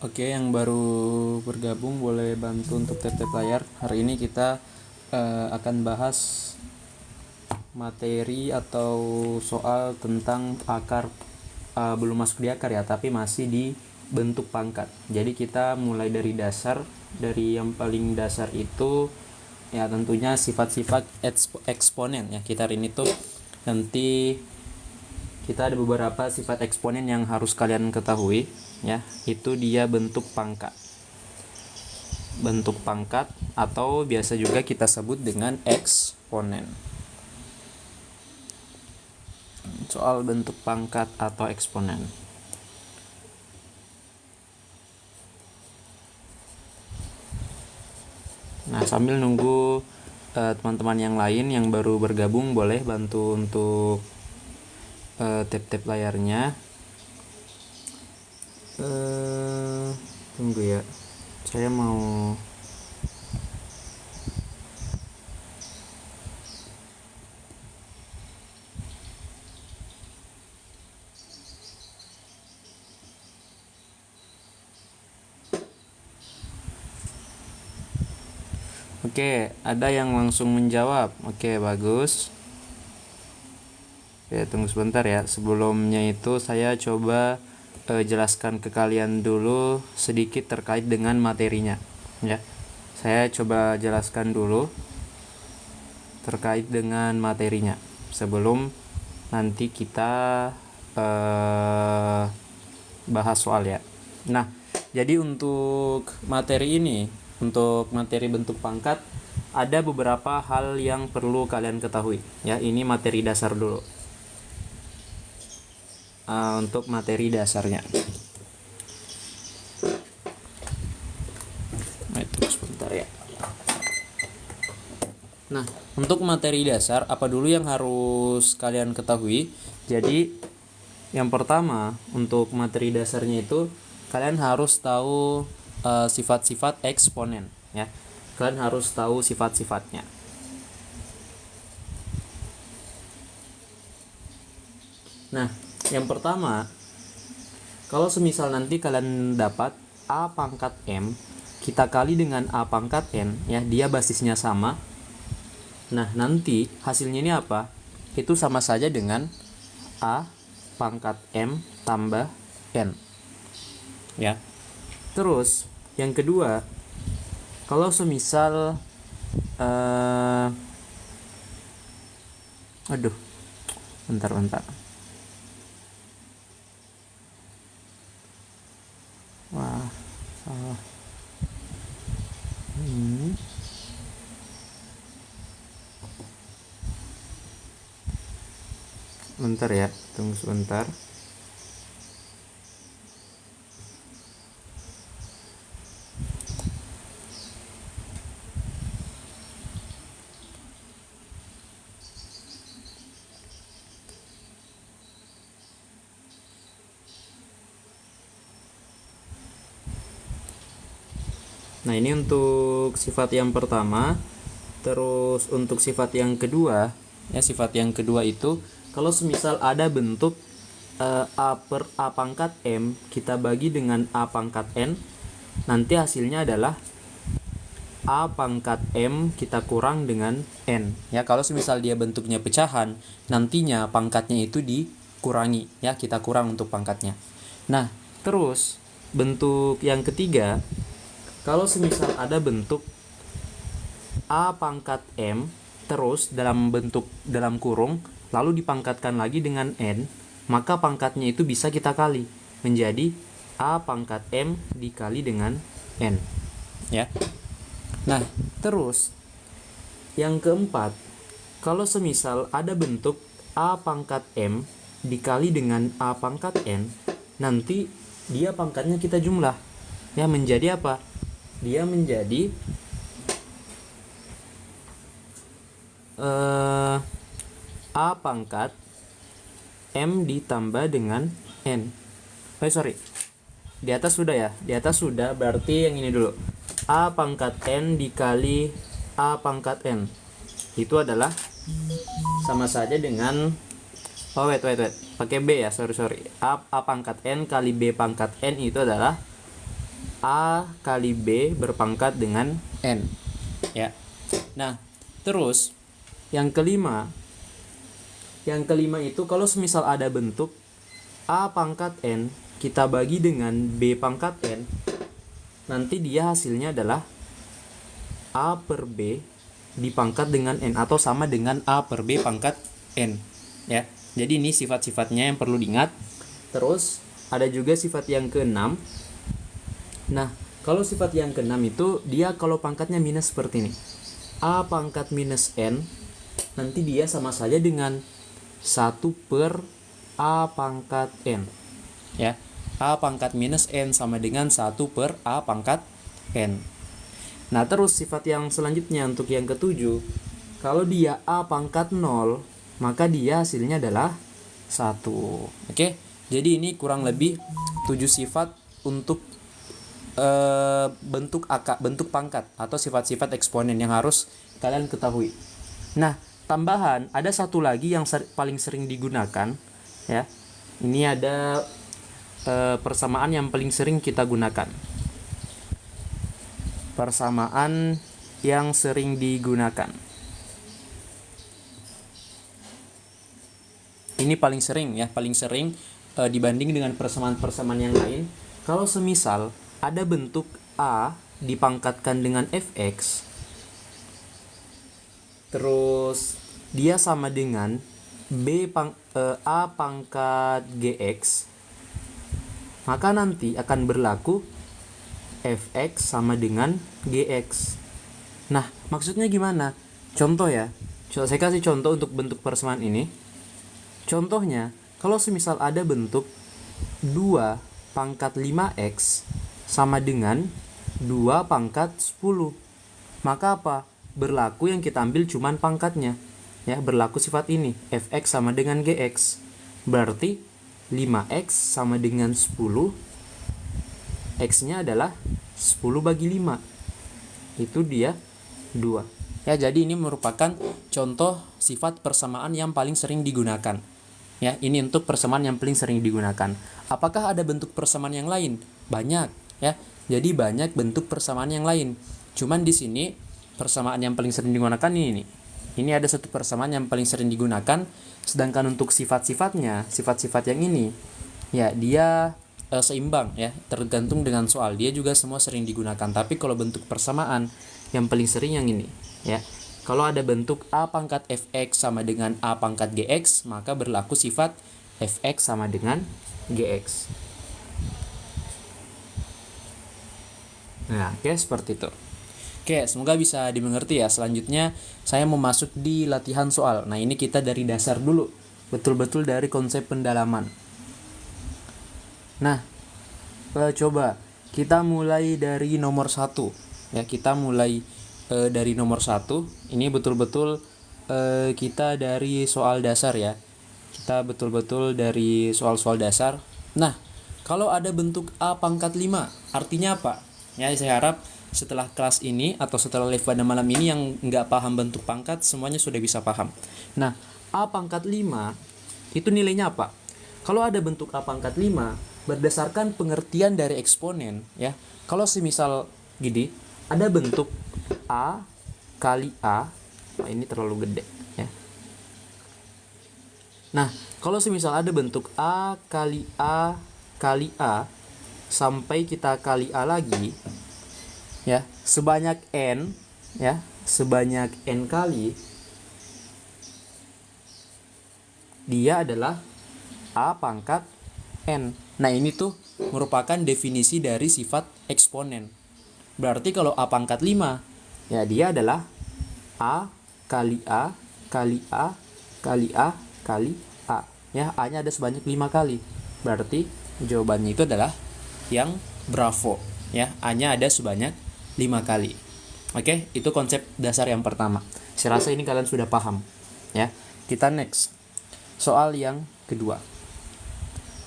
Oke, yang baru bergabung boleh bantu untuk tap-tap layar. Hari ini kita akan bahas materi atau soal tentang akar, belum masuk di akar ya, tapi masih di bentuk pangkat. Jadi kita mulai dari dasar, dari yang paling dasar itu ya tentunya sifat-sifat eksponen ya. Kita hari ini tuh nanti kita ada beberapa sifat eksponen yang harus kalian ketahui ya. Itu dia bentuk pangkat. Bentuk pangkat atau biasa juga kita sebut dengan eksponen. Soal bentuk pangkat atau eksponen. Nah, sambil nunggu teman-teman yang lain yang baru bergabung boleh bantu untuk tap-tap layarnya. Tunggu ya, saya mau Oke, ada yang langsung menjawab. Oke, bagus. Oke, tunggu sebentar ya. Sebelumnya itu saya coba jelaskan ke kalian dulu sedikit terkait dengan materinya ya. Saya coba jelaskan dulu terkait dengan materinya sebelum nanti kita bahas soal ya. Nah, jadi untuk materi ini, untuk materi bentuk pangkat ada beberapa hal yang perlu kalian ketahui ya. Ini materi dasar dulu. Untuk materi dasarnya. Itu sebentar ya. Nah, untuk materi dasar apa dulu yang harus kalian ketahui? Jadi yang pertama untuk materi dasarnya itu kalian harus tahu sifat-sifat eksponen ya. Kalian harus tahu sifat-sifatnya. Nah, yang pertama, kalau semisal nanti kalian dapat A pangkat M kita kali dengan A pangkat N ya, dia basisnya sama. Nah, nanti hasilnya ini apa? Itu sama saja dengan A pangkat M tambah N ya. Terus yang kedua, kalau semisal bentar. Wah, salah. Bentar ya, tunggu sebentar. Nah, ini untuk sifat yang pertama. Terus untuk sifat yang kedua, ya sifat yang kedua itu kalau semisal ada bentuk A per A pangkat M kita bagi dengan A pangkat N, nanti hasilnya adalah A pangkat M kita kurang dengan N. Ya, kalau semisal dia bentuknya pecahan, nantinya pangkatnya itu dikurangi, ya kita kurang untuk pangkatnya. Nah, terus bentuk yang ketiga, kalau semisal ada bentuk A pangkat M terus dalam kurung lalu dipangkatkan lagi dengan N, maka pangkatnya itu bisa kita kali menjadi A pangkat M dikali dengan N ya. Nah, terus yang keempat, kalau semisal ada bentuk A pangkat M dikali dengan A pangkat N, nanti dia pangkatnya kita jumlah ya, menjadi apa? Dia menjadi A pangkat M ditambah dengan N. Di atas sudah ya. Di atas sudah, berarti yang ini dulu. A pangkat N dikali A pangkat N. Itu adalah sama saja dengan pakai B ya, A pangkat N kali B pangkat N itu adalah A kali B berpangkat dengan N. Ya. Nah, terus yang kelima itu kalau semisal ada bentuk A pangkat N kita bagi dengan B pangkat N, nanti dia hasilnya adalah A per B dipangkat dengan N atau sama dengan A per B pangkat N. Ya. Jadi ini sifat-sifatnya yang perlu diingat. Terus ada juga sifat yang keenam. Nah, kalau sifat yang keenam itu dia kalau pangkatnya minus seperti ini. A pangkat minus N nanti dia sama saja dengan 1 per A pangkat N. Ya. A pangkat minus N sama dengan 1 per A pangkat N. Nah, terus sifat yang selanjutnya untuk yang ketujuh, kalau dia A pangkat 0, maka dia hasilnya adalah 1. Oke? Jadi ini kurang lebih 7 sifat untuk bentuk pangkat atau sifat-sifat eksponen yang harus kalian ketahui. Nah, tambahan ada satu lagi yang paling sering digunakan, ya. Ini ada persamaan yang paling sering kita gunakan. Persamaan yang sering digunakan. Ini paling sering dibanding dengan persamaan-persamaan yang lain. Kalau semisal ada bentuk A dipangkatkan dengan fx, terus dia sama dengan A pangkat gx, maka nanti akan berlaku fx sama dengan gx. Nah, maksudnya gimana? Contoh ya. Saya kasih contoh untuk bentuk persamaan ini. Contohnya, kalau semisal ada bentuk 2 pangkat 5x sama dengan 2 pangkat 10. Maka apa? Berlaku yang kita ambil cuman pangkatnya. Ya, berlaku sifat ini, fx sama dengan gx. Berarti 5x sama dengan 10. X-nya adalah 10 bagi 5. Itu dia 2. Ya, jadi ini merupakan contoh sifat persamaan yang paling sering digunakan. Ya, ini untuk persamaan yang paling sering digunakan. Apakah ada bentuk persamaan yang lain? Banyak, ya. Jadi banyak bentuk persamaan yang lain. Cuman di sini persamaan yang paling sering digunakan ini. Ini ada satu persamaan yang paling sering digunakan, sedangkan untuk sifat-sifatnya, sifat-sifat yang ini, ya dia seimbang, ya, tergantung dengan soal. Dia juga semua sering digunakan. Tapi kalau bentuk persamaan yang paling sering yang ini, ya. Kalau ada bentuk A pangkat fx sama dengan A pangkat gx, maka berlaku sifat fx sama dengan gx. Nah, oke, seperti itu. Oke, semoga bisa dimengerti ya. Selanjutnya saya mau masuk di latihan soal. Nah, ini kita dari dasar dulu. Betul-betul dari konsep pendalaman. Nah, coba kita mulai dari nomor 1. Ya, kita mulai dari nomor 1. Ini betul-betul kita dari soal dasar ya. Kita betul-betul dari soal-soal dasar. Nah, kalau ada bentuk A pangkat 5, artinya apa? Ya, saya harap setelah kelas ini atau setelah live pada malam ini yang nggak paham bentuk pangkat semuanya sudah bisa paham. Nah, A pangkat 5 itu nilainya apa? Kalau ada bentuk A pangkat 5 berdasarkan pengertian dari eksponen, ya. Kalau semisal gini, ada bentuk A kali A, nah ini terlalu gede, ya. Nah, kalau semisal ada bentuk A kali A kali A sampai kita kali A lagi, ya, sebanyak n, ya, sebanyak n kali, dia adalah A pangkat n. Nah, ini tuh merupakan definisi dari sifat eksponen. Berarti kalau A pangkat 5, ya dia adalah A kali A kali A kali A kali A. Ya, A-nya ada sebanyak 5 kali. Berarti jawabannya itu adalah yang bravo. Ya, A-nya ada sebanyak 5 kali. Oke, itu konsep dasar yang pertama. Saya rasa ini kalian sudah paham. Ya, kita next. Soal yang kedua.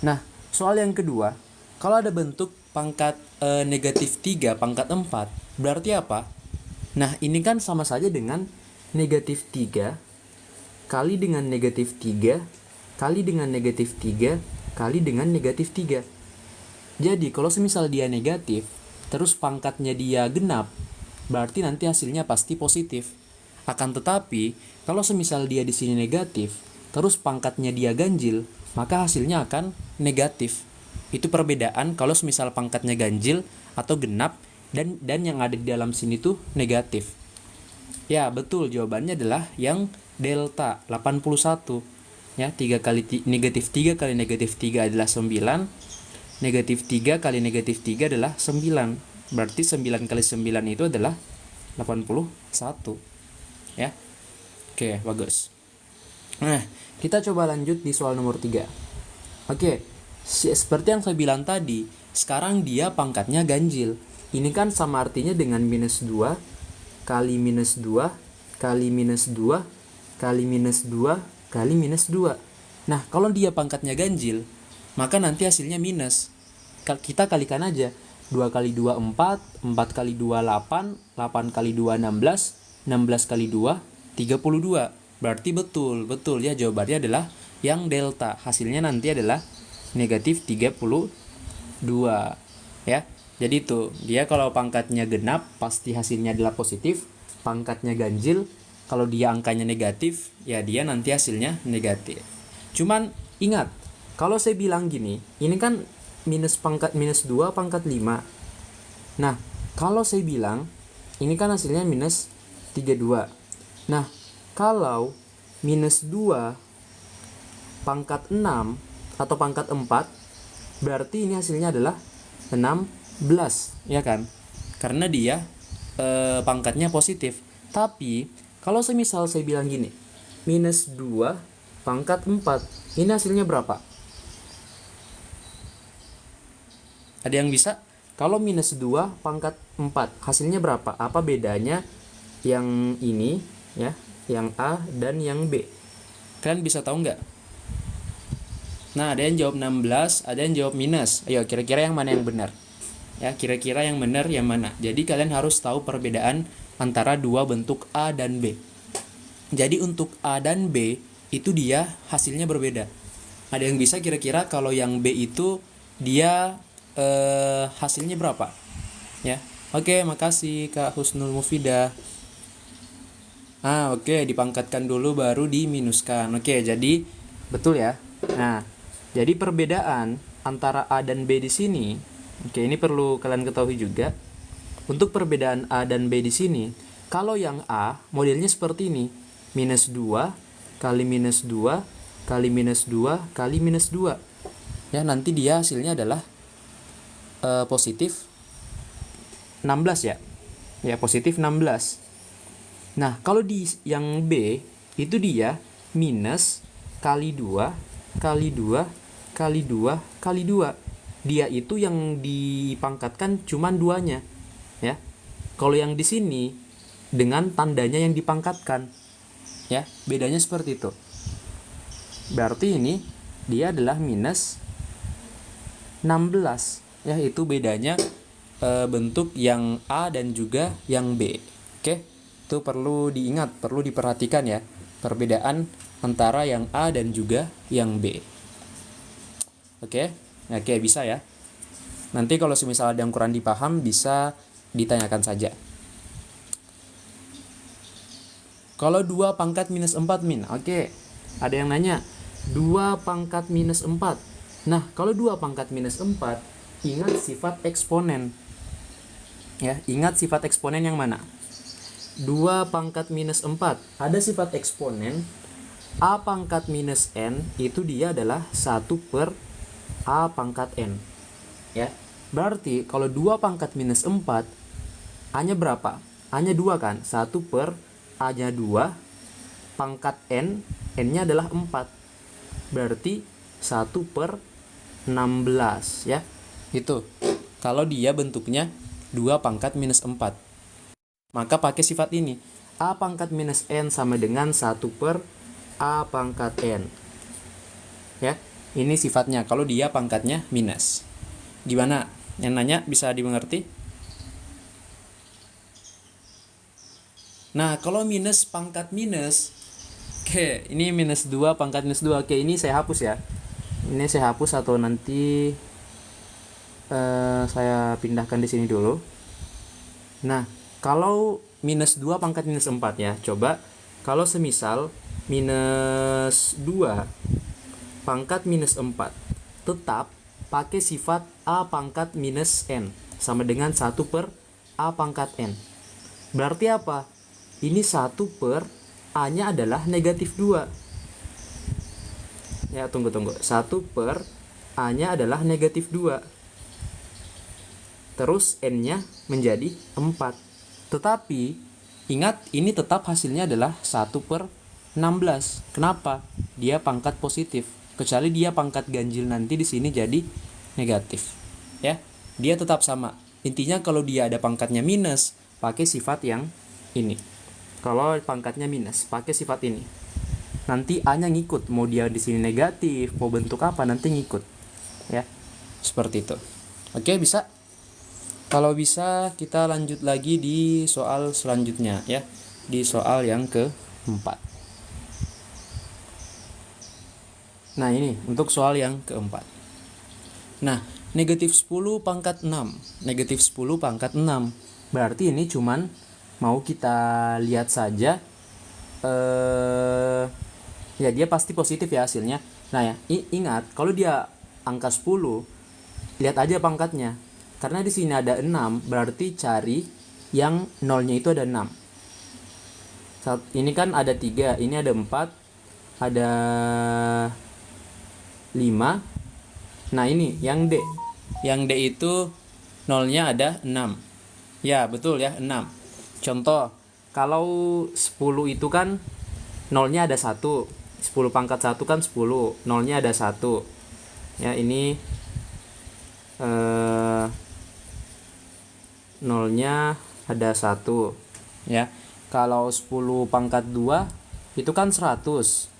Nah, soal yang kedua, kalau ada bentuk pangkat negatif 3 pangkat 4, berarti apa? Nah, ini kan sama saja dengan negatif 3 kali dengan negatif 3 kali dengan negatif 3 kali dengan negatif 3. Jadi, kalau semisal dia negatif, terus pangkatnya dia genap, berarti nanti hasilnya pasti positif. Akan tetapi, kalau semisal dia di sini negatif, terus pangkatnya dia ganjil, maka hasilnya akan negatif. Itu perbedaan kalau semisal pangkatnya ganjil atau genap dan yang ada di dalam sini tuh negatif. Ya, betul, jawabannya adalah yang delta 81. Ya, negatif 3 kali negatif 3 adalah 9. Negatif 3 kali negatif 3 adalah 9. Berarti 9 kali 9 itu adalah 81. Ya. Oke, bagus. Nah, kita coba lanjut di soal nomor 3. Oke, seperti yang saya bilang tadi, sekarang dia pangkatnya ganjil. Ini kan sama artinya dengan minus 2 kali minus 2 kali minus 2 kali minus 2 kali minus 2. Nah, kalau dia pangkatnya ganjil, maka nanti hasilnya minus. Kita kalikan aja. 2 kali 2 4, 4 kali 2 8, 8 kali 2 16, 16 kali 2 32. Berarti betul ya, jawabannya adalah yang delta. Hasilnya nanti adalah negatif 32. Ya. Jadi itu, dia kalau pangkatnya genap pasti hasilnya adalah positif. Pangkatnya ganjil, kalau dia angkanya negatif, ya dia nanti hasilnya negatif. Cuman ingat, kalau saya bilang gini, ini kan minus pangkat minus 2 pangkat 5. Nah, kalau saya bilang ini kan hasilnya minus 32. Nah, kalau minus 2 pangkat 6 atau pangkat 4, berarti ini hasilnya adalah 16, ya kan? Karena dia pangkatnya positif. Tapi kalau semisal saya bilang gini, minus 2 pangkat 4, ini hasilnya berapa? Ada yang bisa? Kalau minus 2 pangkat 4, hasilnya berapa? Apa bedanya yang ini, ya, yang A dan yang B? Kalian bisa tahu nggak? Nah, ada yang jawab 16, ada yang jawab minus. Ayo, kira-kira yang mana yang benar? Ya, kira-kira yang benar yang mana? Jadi kalian harus tahu perbedaan antara dua bentuk A dan B. Jadi untuk A dan B itu dia hasilnya berbeda. Ada yang bisa kira-kira kalau yang B itu dia hasilnya berapa? Ya. Oke, makasih Kak Husnul Mufidah. Oke, dipangkatkan dulu baru diminuskan. Oke, jadi betul ya. Nah, jadi perbedaan antara A dan B di sini, oke, ini perlu kalian ketahui juga. Untuk perbedaan A dan B di sini, kalau yang A modelnya seperti ini, minus 2 kali minus 2 kali minus 2 kali minus 2. Ya, nanti dia hasilnya adalah positif 16 ya. Ya, positif 16. Nah, kalau di yang B itu dia minus kali 2 kali 2 kali 2 kali 2. Dia itu yang dipangkatkan cuman duanya, ya. Kalau yang di sini dengan tandanya yang dipangkatkan, ya, bedanya seperti itu. Berarti ini dia adalah minus 16, ya, itu bedanya bentuk yang A dan juga yang B. Oke, itu perlu diingat, perlu diperhatikan ya, perbedaan antara yang A dan juga yang B. Oke, bisa ya. Nanti kalau semisal ada yang kurang dipaham bisa ditanyakan saja. Kalau 2 pangkat minus 4 min, oke, ada yang nanya 2 pangkat minus 4. Nah, kalau 2 pangkat minus 4, ingat sifat eksponen. Ya, ingat sifat eksponen yang mana? 2 pangkat minus 4, ada sifat eksponen A pangkat minus N, itu dia adalah 1 per A pangkat N. Ya, berarti kalau 2 pangkat minus 4, A-nya berapa? A-nya 2 kan? 1 per A-nya 2, pangkat N, N-nya adalah 4. Berarti 1 per 16, ya. Itu. Kalau dia bentuknya 2 pangkat minus 4. Maka pakai sifat ini. A pangkat minus N sama dengan 1 per A pangkat N. Ya, ini sifatnya kalau dia pangkatnya minus. Gimana? Yang nanya bisa dimengerti? Nah, kalau minus pangkat minus, oke, ini minus 2 pangkat minus 2. Oke, ini saya hapus ya. Ini saya hapus atau nanti Saya pindahkan di sini dulu. Nah, kalau minus 2 pangkat minus 4 ya, coba kalau semisal minus 2 pangkat minus 4 tetap pakai sifat A pangkat minus N sama dengan 1 per A pangkat N. Berarti apa? Ini 1 per A-nya adalah negatif 2. Ya, tunggu. 1 per A-nya adalah negatif 2. Terus N-nya menjadi 4. Tetapi ingat, ini tetap hasilnya adalah 1 per 16. Kenapa? Dia pangkat positif. Kecuali dia pangkat ganjil nanti di sini jadi negatif. Ya, dia tetap sama. Intinya kalau dia ada pangkatnya minus, pakai sifat yang ini. Kalau pangkatnya minus, pakai sifat ini. Nanti A-nya ngikut. Mau dia di sini negatif, mau bentuk apa nanti ngikut. Ya, seperti itu. Oke, bisa? Kalau bisa kita lanjut lagi di soal selanjutnya ya. Di soal yang keempat. Nah, ini untuk soal yang keempat. Nah, negatif 10 pangkat 6. Negatif 10 pangkat 6. Berarti ini cuman mau kita lihat saja. Ya, dia pasti positif ya hasilnya. Nah ya, ingat kalau dia angka 10, lihat aja pangkatnya. Karena di sini ada 6, berarti cari yang nolnya itu ada 6. Ini kan ada 3, ini ada 4, ada 5. Nah, ini yang D. Yang D itu nolnya ada 6. Ya, betul ya, 6. Contoh, kalau 10 itu kan nolnya ada 1. 10 pangkat 1 kan 10, nolnya ada 1. Ya, ini nolnya ada 1 ya. Kalau 10 pangkat 2 itu kan 100,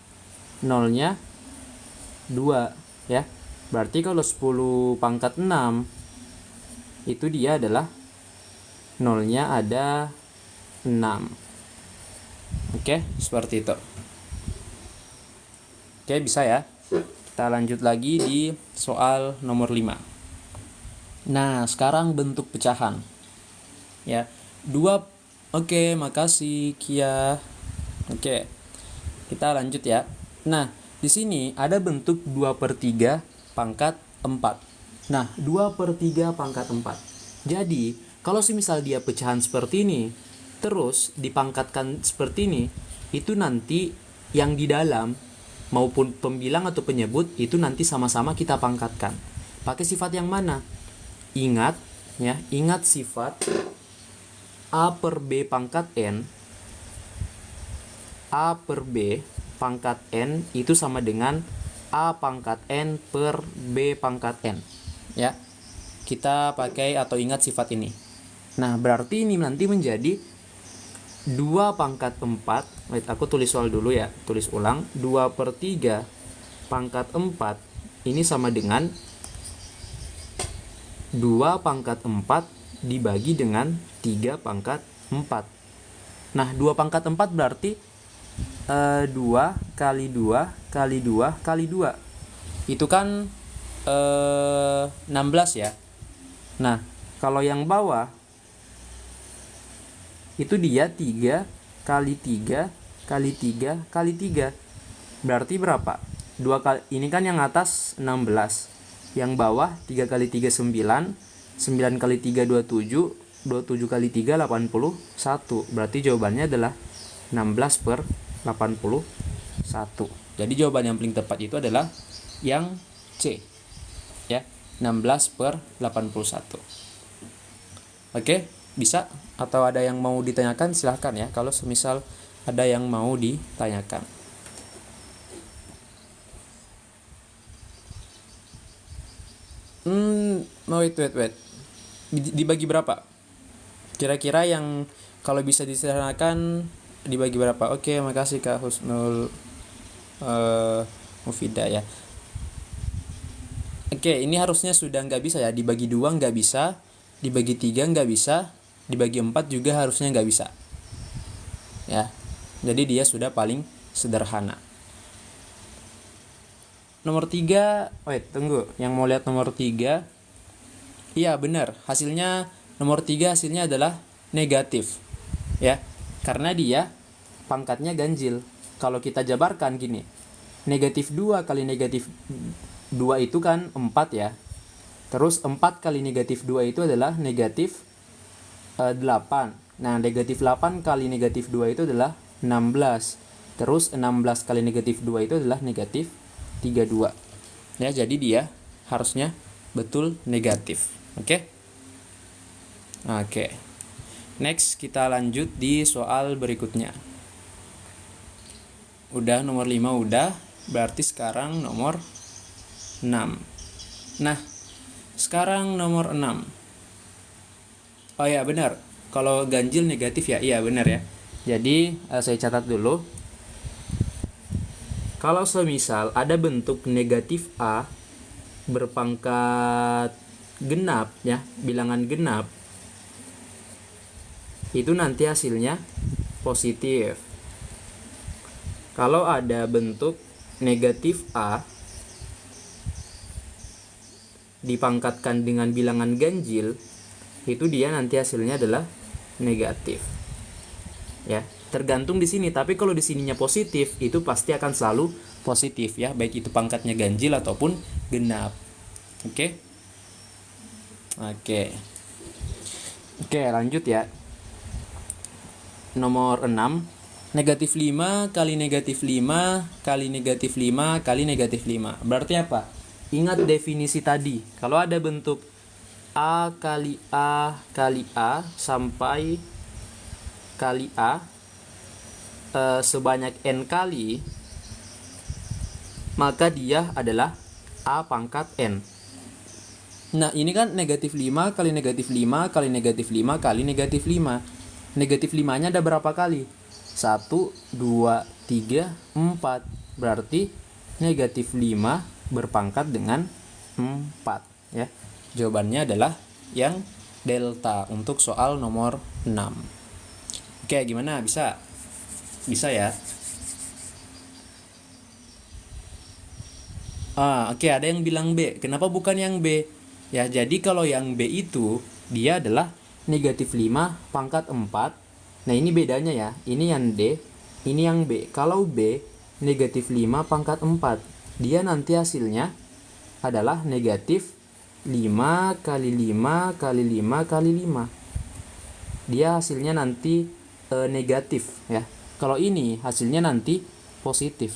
nolnya 2 ya. Berarti kalau 10 pangkat 6 itu dia adalah nolnya ada 6. Oke, seperti itu. Oke, bisa ya. Kita lanjut lagi di soal nomor 5. Nah, sekarang bentuk pecahan. Ya, 2. Oke, makasih Kia. Oke, kita lanjut ya. Nah, di sini ada bentuk 2/3 pangkat 4. Nah, 2/3 pangkat 4. Jadi, kalau semisal dia pecahan seperti ini, terus dipangkatkan seperti ini, itu nanti yang di dalam maupun pembilang atau penyebut itu nanti sama-sama kita pangkatkan. Pakai sifat yang mana? Ingat ya, ingat sifat A per B pangkat N. A per B pangkat N itu sama dengan A pangkat N per B pangkat N. Ya, kita pakai atau ingat sifat ini. Nah, berarti ini nanti menjadi 2 pangkat 4. Wait, aku tulis soal dulu ya. Tulis ulang. 2/3 pangkat 4 ini sama dengan 2 pangkat 4 dibagi dengan 3 pangkat 4. Nah, 2 pangkat 4 berarti 2 kali 2 kali 2 kali 2. Itu kan 16 ya. Nah, kalau yang bawah itu dia 3 kali 3 kali 3 kali 3. Berarti berapa? 2 kali, ini kan yang atas 16. Yang bawah 3 kali 3 9, 9 kali 3 27, 27 kali 3 81. Berarti jawabannya adalah 16/81. Jadi jawaban yang paling tepat itu adalah yang C. Ya, 16/81. Oke, bisa? Atau ada yang mau ditanyakan silahkan ya. Kalau semisal ada yang mau ditanyakan. Wait. Dibagi berapa? Kira-kira yang kalau bisa disederhanakan dibagi berapa? Oke, makasih Kak Husnul Mufidah ya. Oke, ini harusnya sudah nggak bisa ya. Dibagi 2 nggak bisa, dibagi 3 nggak bisa, dibagi 4 juga harusnya nggak bisa. Ya, jadi dia sudah paling sederhana. Nomor 3, tunggu. Yang mau lihat nomor 3, Iya benar, hasilnya nomor 3 hasilnya adalah negatif. Ya, karena dia pangkatnya ganjil. Kalau kita jabarkan gini, negatif 2 kali negatif 2 itu kan 4 ya. Terus 4 kali negatif 2 itu adalah negatif 8. Nah, negatif 8 kali negatif 2 itu adalah 16. Terus 16 kali negatif 2 itu adalah negatif 32. Ya, jadi dia harusnya betul negatif. Oke? Oke. Next, kita lanjut di soal berikutnya. Udah nomor 5 udah, berarti sekarang nomor 6. Nah, sekarang nomor 6. Oh ya benar, kalau ganjil negatif ya, iya benar ya. Jadi saya catat dulu. Kalau semisal ada bentuk negatif A berpangkat genap ya, bilangan genap, itu nanti hasilnya positif. Kalau ada bentuk negatif A dipangkatkan dengan bilangan ganjil, itu dia nanti hasilnya adalah negatif. Ya, tergantung di sini, tapi kalau di sininya positif, itu pasti akan selalu positif ya, baik itu pangkatnya ganjil ataupun genap. Oke. Oke, lanjut ya. Nomor 6, negatif 5 kali negatif 5 kali negatif 5 kali negatif 5. Berarti apa? Ingat definisi tadi. Kalau ada bentuk A kali A kali A sampai kali A sebanyak N kali, maka dia adalah A pangkat N. Nah, ini kan negatif 5 kali negatif 5 kali negatif 5 kali negatif 5. Negatif 5-nya ada berapa kali? 1, 2, 3, 4. Berarti negatif 5 berpangkat dengan 4 ya. Jawabannya adalah yang delta untuk soal nomor 6. Oke, gimana? Bisa? Bisa ya? Oke, ada yang bilang B. Kenapa bukan yang B? Ya, jadi kalau yang B itu dia adalah negatif 5 pangkat 4. Nah, ini bedanya ya. Ini yang D, ini yang B. Kalau B negatif 5 pangkat 4, dia nanti hasilnya adalah negatif 5 kali 5 kali 5 kali 5. Dia hasilnya nanti negatif ya. Kalau ini hasilnya nanti positif.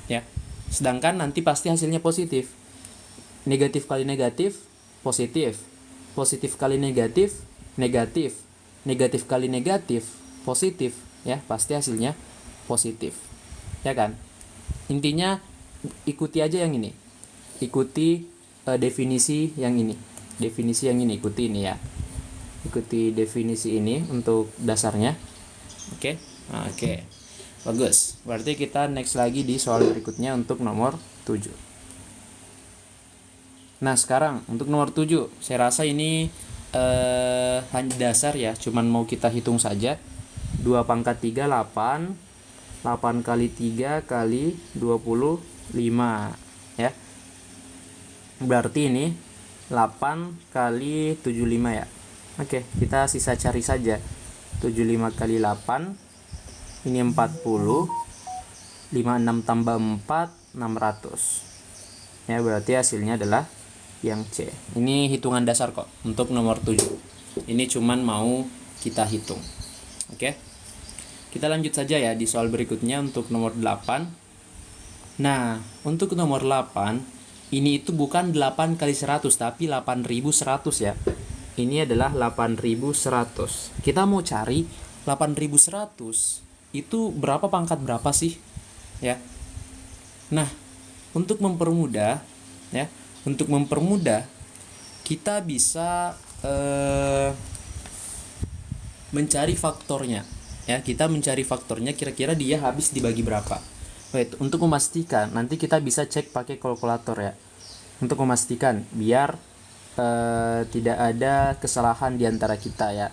Ya. Sedangkan nanti pasti hasilnya positif. Negatif kali negatif positif. Positif kali negatif negatif. Negatif kali negatif positif ya, pasti hasilnya positif. Ya kan? Intinya ikuti aja yang ini. Ikuti definisi yang ini. Definisi yang ini ikuti ini ya. Ikuti definisi ini untuk dasarnya. Oke. Oke. Bagus. Berarti kita next lagi di soal berikutnya untuk nomor 7. Nah, sekarang untuk nomor 7, saya rasa ini hanya dasar ya, cuman mau kita hitung saja. 2 pangkat 3 8. 8 kali 3 kali 25 ya. Berarti ini 8 kali 75 ya. Oke, kita sisa cari saja. 75 kali 8 ini 40. 56 tambah 4 600. Ya, berarti hasilnya adalah yang C. Ini hitungan dasar kok untuk nomor 7. Ini cuman mau kita hitung. Oke. Kita lanjut saja ya di soal berikutnya untuk nomor 8. Nah, untuk nomor 8, ini itu bukan 8 kali 100 tapi 8100 ya. Ini adalah 8100. Kita mau cari 8100 itu berapa pangkat berapa sih? Ya. Nah, untuk mempermudah ya, kita bisa mencari faktornya. Ya, kita mencari faktornya kira-kira dia habis dibagi berapa. Wait, untuk memastikan nanti kita bisa cek pakai kalkulator ya. Untuk memastikan biar tidak ada kesalahan di antara kita ya.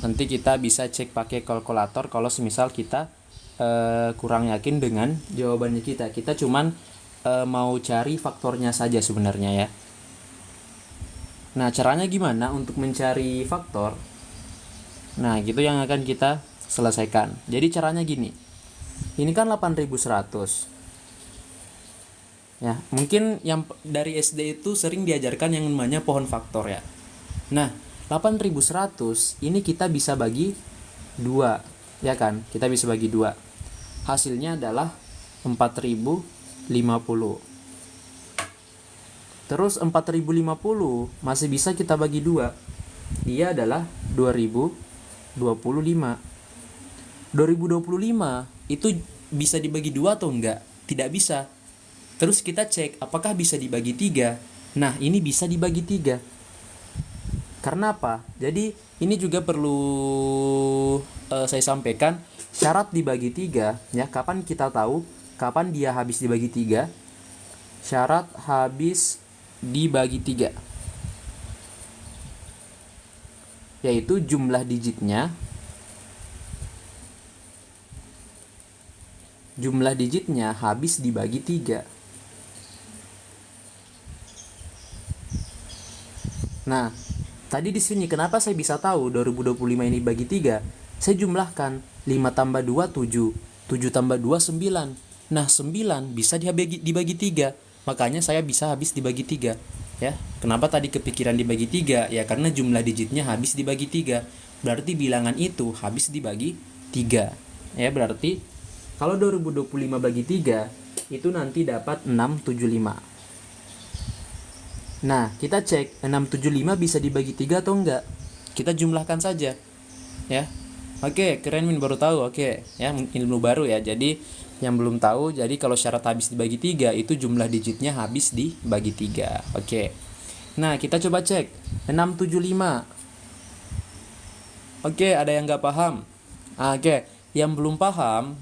Nanti kita bisa cek pakai kalkulator kalau semisal kita kurang yakin dengan jawabannya kita. Kita cuman mau cari faktornya saja sebenarnya ya. Nah, caranya gimana untuk mencari faktor? Nah, gitu yang akan kita selesaikan. Jadi caranya gini. Ini kan 8100. Ya, mungkin yang dari SD itu sering diajarkan yang namanya pohon faktor ya. Nah, 8100 ini kita bisa bagi 2, ya kan? Kita bisa bagi 2. Hasilnya adalah 4050. Terus 4050 masih bisa kita bagi 2. Dia adalah 2025. 2025 itu bisa dibagi 2 atau enggak? Tidak bisa. Terus kita cek apakah bisa dibagi 3. Nah, ini bisa dibagi 3. Karena apa? Jadi ini juga perlu saya sampaikan, syarat dibagi 3 ya. Kapan kita tahu kapan dia habis dibagi 3? Syarat habis dibagi 3 yaitu jumlah digitnya habis dibagi 3. Nah, tadi di sini kenapa saya bisa tahu 2025 ini bagi 3? Saya jumlahkan 5 tambah 2 7, 7 tambah 2 9. Nah, 9 bisa dibagi 3. Makanya saya bisa habis dibagi 3 ya. Kenapa tadi kepikiran dibagi 3? Ya karena jumlah digitnya habis dibagi 3. Berarti bilangan itu habis dibagi 3. Ya, berarti kalau 2025 bagi 3 itu nanti dapat 675. Nah, kita cek 675 bisa dibagi 3 atau enggak. Kita jumlahkan saja. Ya. Oke, keren Min, baru tahu. Oke, ya ilmu baru ya. Jadi yang belum tahu, jadi kalau syarat habis dibagi 3 itu jumlah digitnya habis dibagi 3. Oke. Nah, kita coba cek 675. Oke, ada yang nggak paham? Oke, yang belum paham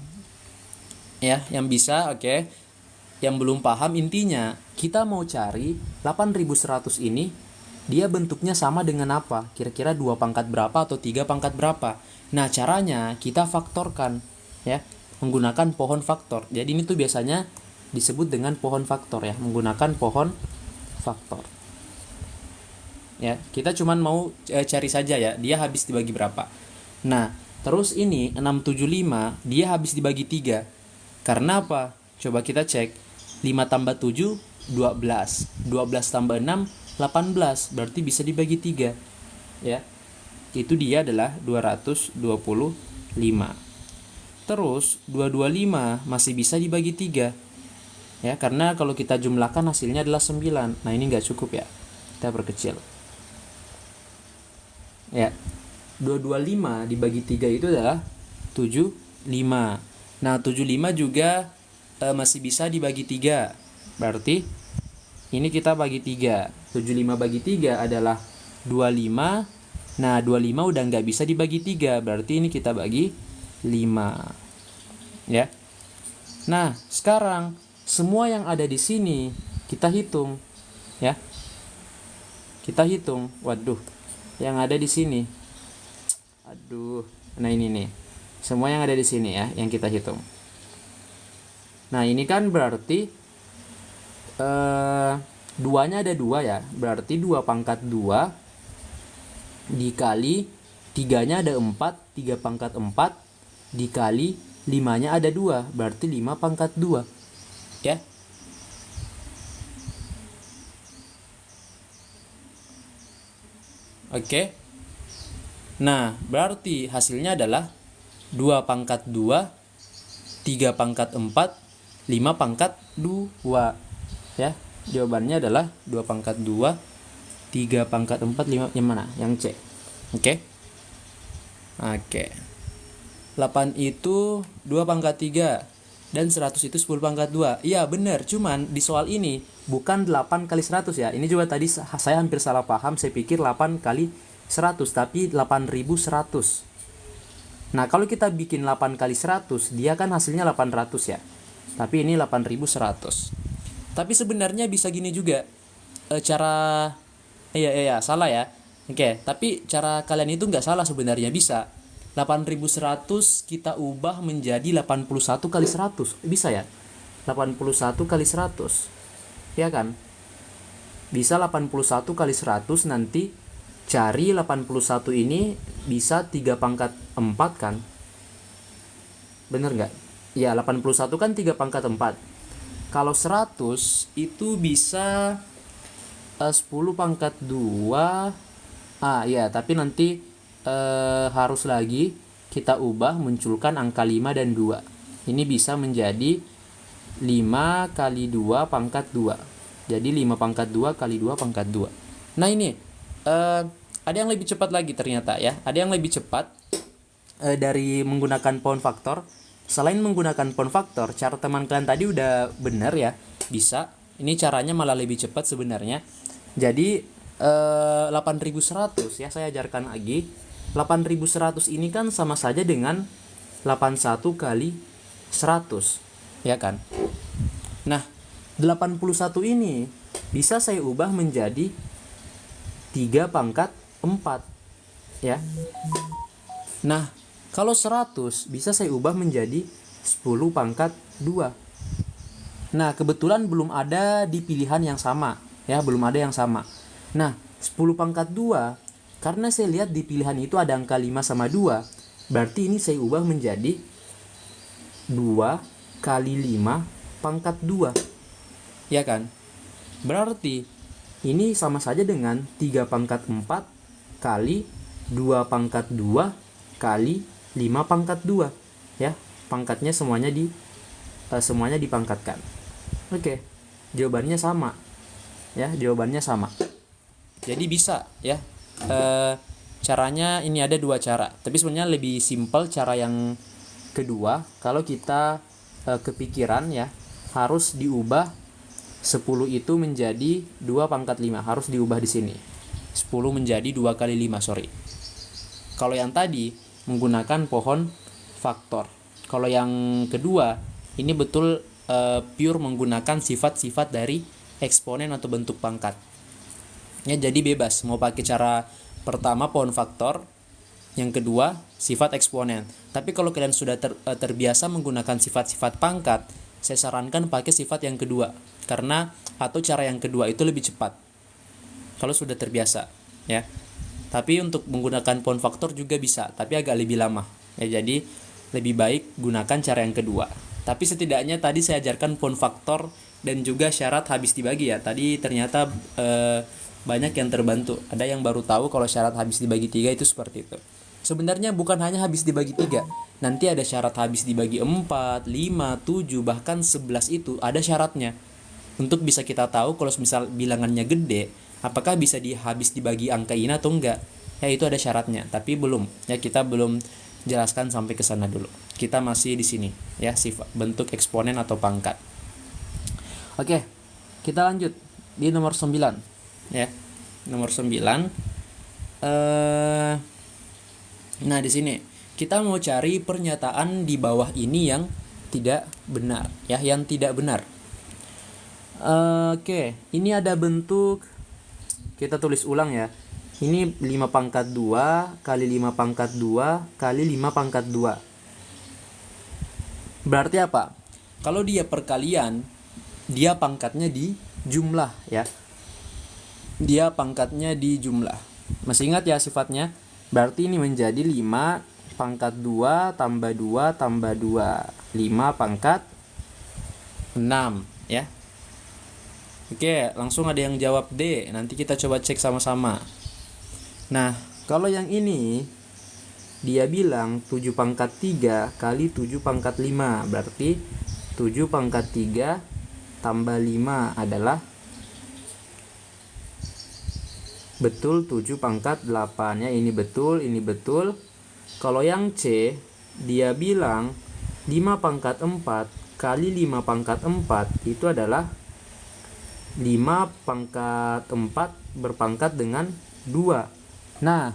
ya, yang bisa, oke. Yang belum paham, intinya kita mau cari 8100 ini dia bentuknya sama dengan apa? Kira-kira 2 pangkat berapa atau 3 pangkat berapa? Nah, caranya kita faktorkan ya, menggunakan pohon faktor. Jadi ini tuh biasanya disebut dengan pohon faktor ya, menggunakan pohon faktor. Ya, kita cuman mau cari saja ya, dia habis dibagi berapa. Nah, terus ini 675 dia habis dibagi 3. Karena apa? Coba kita cek. 5 tambah 7 12. 12 tambah 6 18. Berarti bisa dibagi 3. Ya. Itu dia adalah 225. Terus 225 masih bisa dibagi 3. Ya, karena kalau kita jumlahkan hasilnya adalah 9. Nah, ini enggak cukup ya. Kita perkecil. Ya. 225 dibagi 3 itu adalah 75. Nah, 75 juga masih bisa dibagi 3. Berarti ini kita bagi 3. 75 bagi 3 adalah 25. Nah, 25 udah nggak bisa dibagi 3. Berarti ini kita bagi 5. Ya. Nah, sekarang semua yang ada di sini kita hitung. Ya. Kita hitung. Waduh, yang ada di sini. Aduh. Nah, ini nih. Semua yang ada di sini ya, yang kita hitung. Nah, ini kan berarti duanya ada 2 ya. Berarti 2 pangkat 2 dikali 3-nya ada 4, 3 pangkat 4 dikali 5-nya ada 2. Berarti 5 pangkat 2. Ya. Oke. Nah, berarti hasilnya adalah 2 pangkat 2, 3 pangkat 4, 5 pangkat 2. Ya, jawabannya adalah 2 pangkat 2, 3 pangkat 4, 5. Yang mana? Yang C. Oke. Oke. 8 itu 2 pangkat 3 dan 100 itu 10 pangkat 2. Iya, benar. Cuman di soal ini bukan 8 kali 100 ya. Ini juga tadi saya hampir salah paham. Saya pikir 8 kali 100, tapi 8100. Nah, kalau kita bikin 8 kali 100, dia kan hasilnya 800 ya. Tapi ini 8100. Tapi sebenarnya bisa gini juga. Cara salah ya. Oke, tapi cara kalian itu nggak salah sebenarnya, bisa. 8100 kita ubah menjadi 81 kali 100. Bisa ya? 81 kali 100. Ya kan? bisa 81 kali 100, nanti cari 81 ini bisa 3 pangkat 4 kan? Bener nggak? Ya, 81 kan 3 pangkat 4. Kalau 100 itu bisa 10 pangkat 2. Ya, tapi nanti harus lagi kita ubah, munculkan angka 5 dan 2. Ini bisa menjadi 5 kali 2 pangkat 2. Jadi 5 pangkat 2 kali 2 pangkat 2. Nah ini ada yang lebih cepat lagi ternyata ya. Ada yang lebih cepat dari menggunakan pound factor. Selain menggunakan pound factor, cara teman kalian tadi udah benar ya. Bisa. Ini caranya malah lebih cepat sebenarnya. Jadi 8100 ya, saya ajarkan lagi. 8100 ini kan sama saja dengan 81 kali 100, ya kan? Nah, 81 ini bisa saya ubah menjadi 3 pangkat 4, ya. Nah, kalau 100 bisa saya ubah menjadi 10 pangkat 2. Nah, kebetulan belum ada di pilihan yang sama, ya, belum ada yang sama. Nah, 10 pangkat 2, karena saya lihat di pilihan itu ada angka 5 sama 2, berarti ini saya ubah menjadi 2 kali 5 pangkat 2. Ya kan? Berarti ini sama saja dengan 3 pangkat 4 kali 2 pangkat 2 kali 5 pangkat 2. Ya, pangkatnya semuanya dipangkatkan. Oke. Jawabannya sama. Ya, jawabannya sama. Jadi bisa ya. Caranya ini ada 2 cara. Tapi sebenarnya lebih simpel cara yang kedua. Kalau kita kepikiran ya, harus diubah 10 itu menjadi 2 pangkat 5. Harus diubah di sini. 10 menjadi 2 kali 5, sorry. Kalau yang tadi menggunakan pohon faktor. Kalau yang kedua, ini betul pure menggunakan sifat-sifat dari eksponen atau bentuk pangkat. Ya, jadi bebas mau pakai cara pertama pohon faktor, yang kedua sifat eksponen. Tapi kalau kalian sudah terbiasa menggunakan sifat-sifat pangkat, saya sarankan pakai sifat yang kedua, karena atau cara yang kedua itu lebih cepat kalau sudah terbiasa ya. Tapi untuk menggunakan pound factor juga bisa, tapi agak lebih lama ya. Jadi lebih baik gunakan cara yang kedua. Tapi setidaknya tadi saya ajarkan pound factor dan juga syarat habis dibagi ya. Tadi ternyata banyak yang terbantu. Ada yang baru tahu kalau syarat habis dibagi 3 itu seperti itu. Sebenarnya bukan hanya habis dibagi 3, nanti ada syarat habis dibagi 4, 5, 7, bahkan 11 itu ada syaratnya. Untuk bisa kita tahu kalau misal bilangannya gede, apakah bisa habis dibagi angka ini atau enggak. Ya, itu ada syaratnya, tapi belum. Ya, kita belum jelaskan sampai ke sana dulu. Kita masih di sini ya, sifat bentuk eksponen atau pangkat. Oke, kita lanjut di nomor 9 ya. Nomor 9. Nah, di sini kita mau cari pernyataan di bawah ini yang tidak benar ya, yang tidak benar. Oke, ini ada bentuk, kita tulis ulang ya. Ini 5 pangkat 2 kali 5 pangkat 2 kali 5 pangkat 2. Berarti apa? Kalau dia perkalian, dia pangkatnya di jumlah ya. Dia pangkatnya di jumlah. Masih ingat ya sifatnya? Berarti ini menjadi 5 pangkat 2 tambah 2 tambah 2. 5 pangkat 6 ya. Oke, langsung ada yang jawab D. Nanti kita coba cek sama-sama. Nah, kalau yang ini dia bilang 7 pangkat 3 kali 7 pangkat 5. Berarti 7 pangkat 3 tambah 5 adalah betul 7 pangkat 8 ya. Ini betul, ini betul. Kalau yang C dia bilang 5 pangkat 4 kali 5 pangkat 4 itu adalah 5 pangkat 4 berpangkat dengan 2. Nah,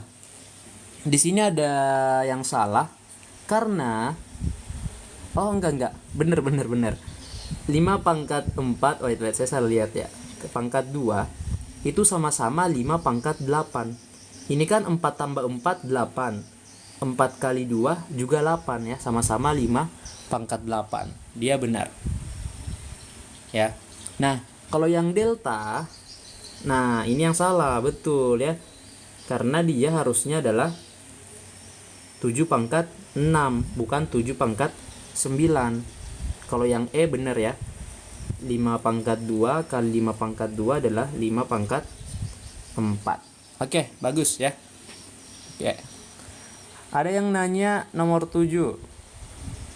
di sini ada yang salah karena enggak. Bener. 5 pangkat 4, wait, saya salah lihat ya. Pangkat 2 itu sama-sama 5 pangkat 8. Ini kan 4 tambah 4, 8. 4 kali 2 juga 8 ya. Sama-sama 5 pangkat 8. Dia benar. Ya. Nah, kalau yang delta Nah, ini yang salah, betul ya. Karena dia harusnya adalah 7 pangkat 6, bukan 7 pangkat 9. Kalau yang E benar ya. 5 pangkat 2 kali 5 pangkat 2 adalah 5 pangkat 4. Oke, bagus ya. Oke. Ada yang nanya nomor 7.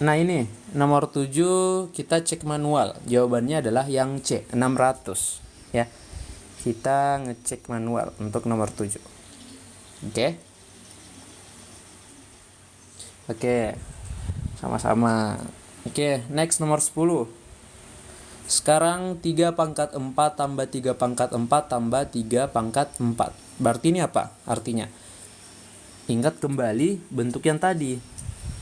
Nah ini, nomor 7 kita cek manual. Jawabannya adalah yang C, 600 ya. Kita ngecek manual untuk nomor 7. Oke. Oke. Sama-sama. Oke, next nomor 10. Sekarang 3 pangkat 4 tambah 3 pangkat 4 tambah 3 pangkat 4. Berarti ini apa artinya? Ingat kembali bentuk yang tadi.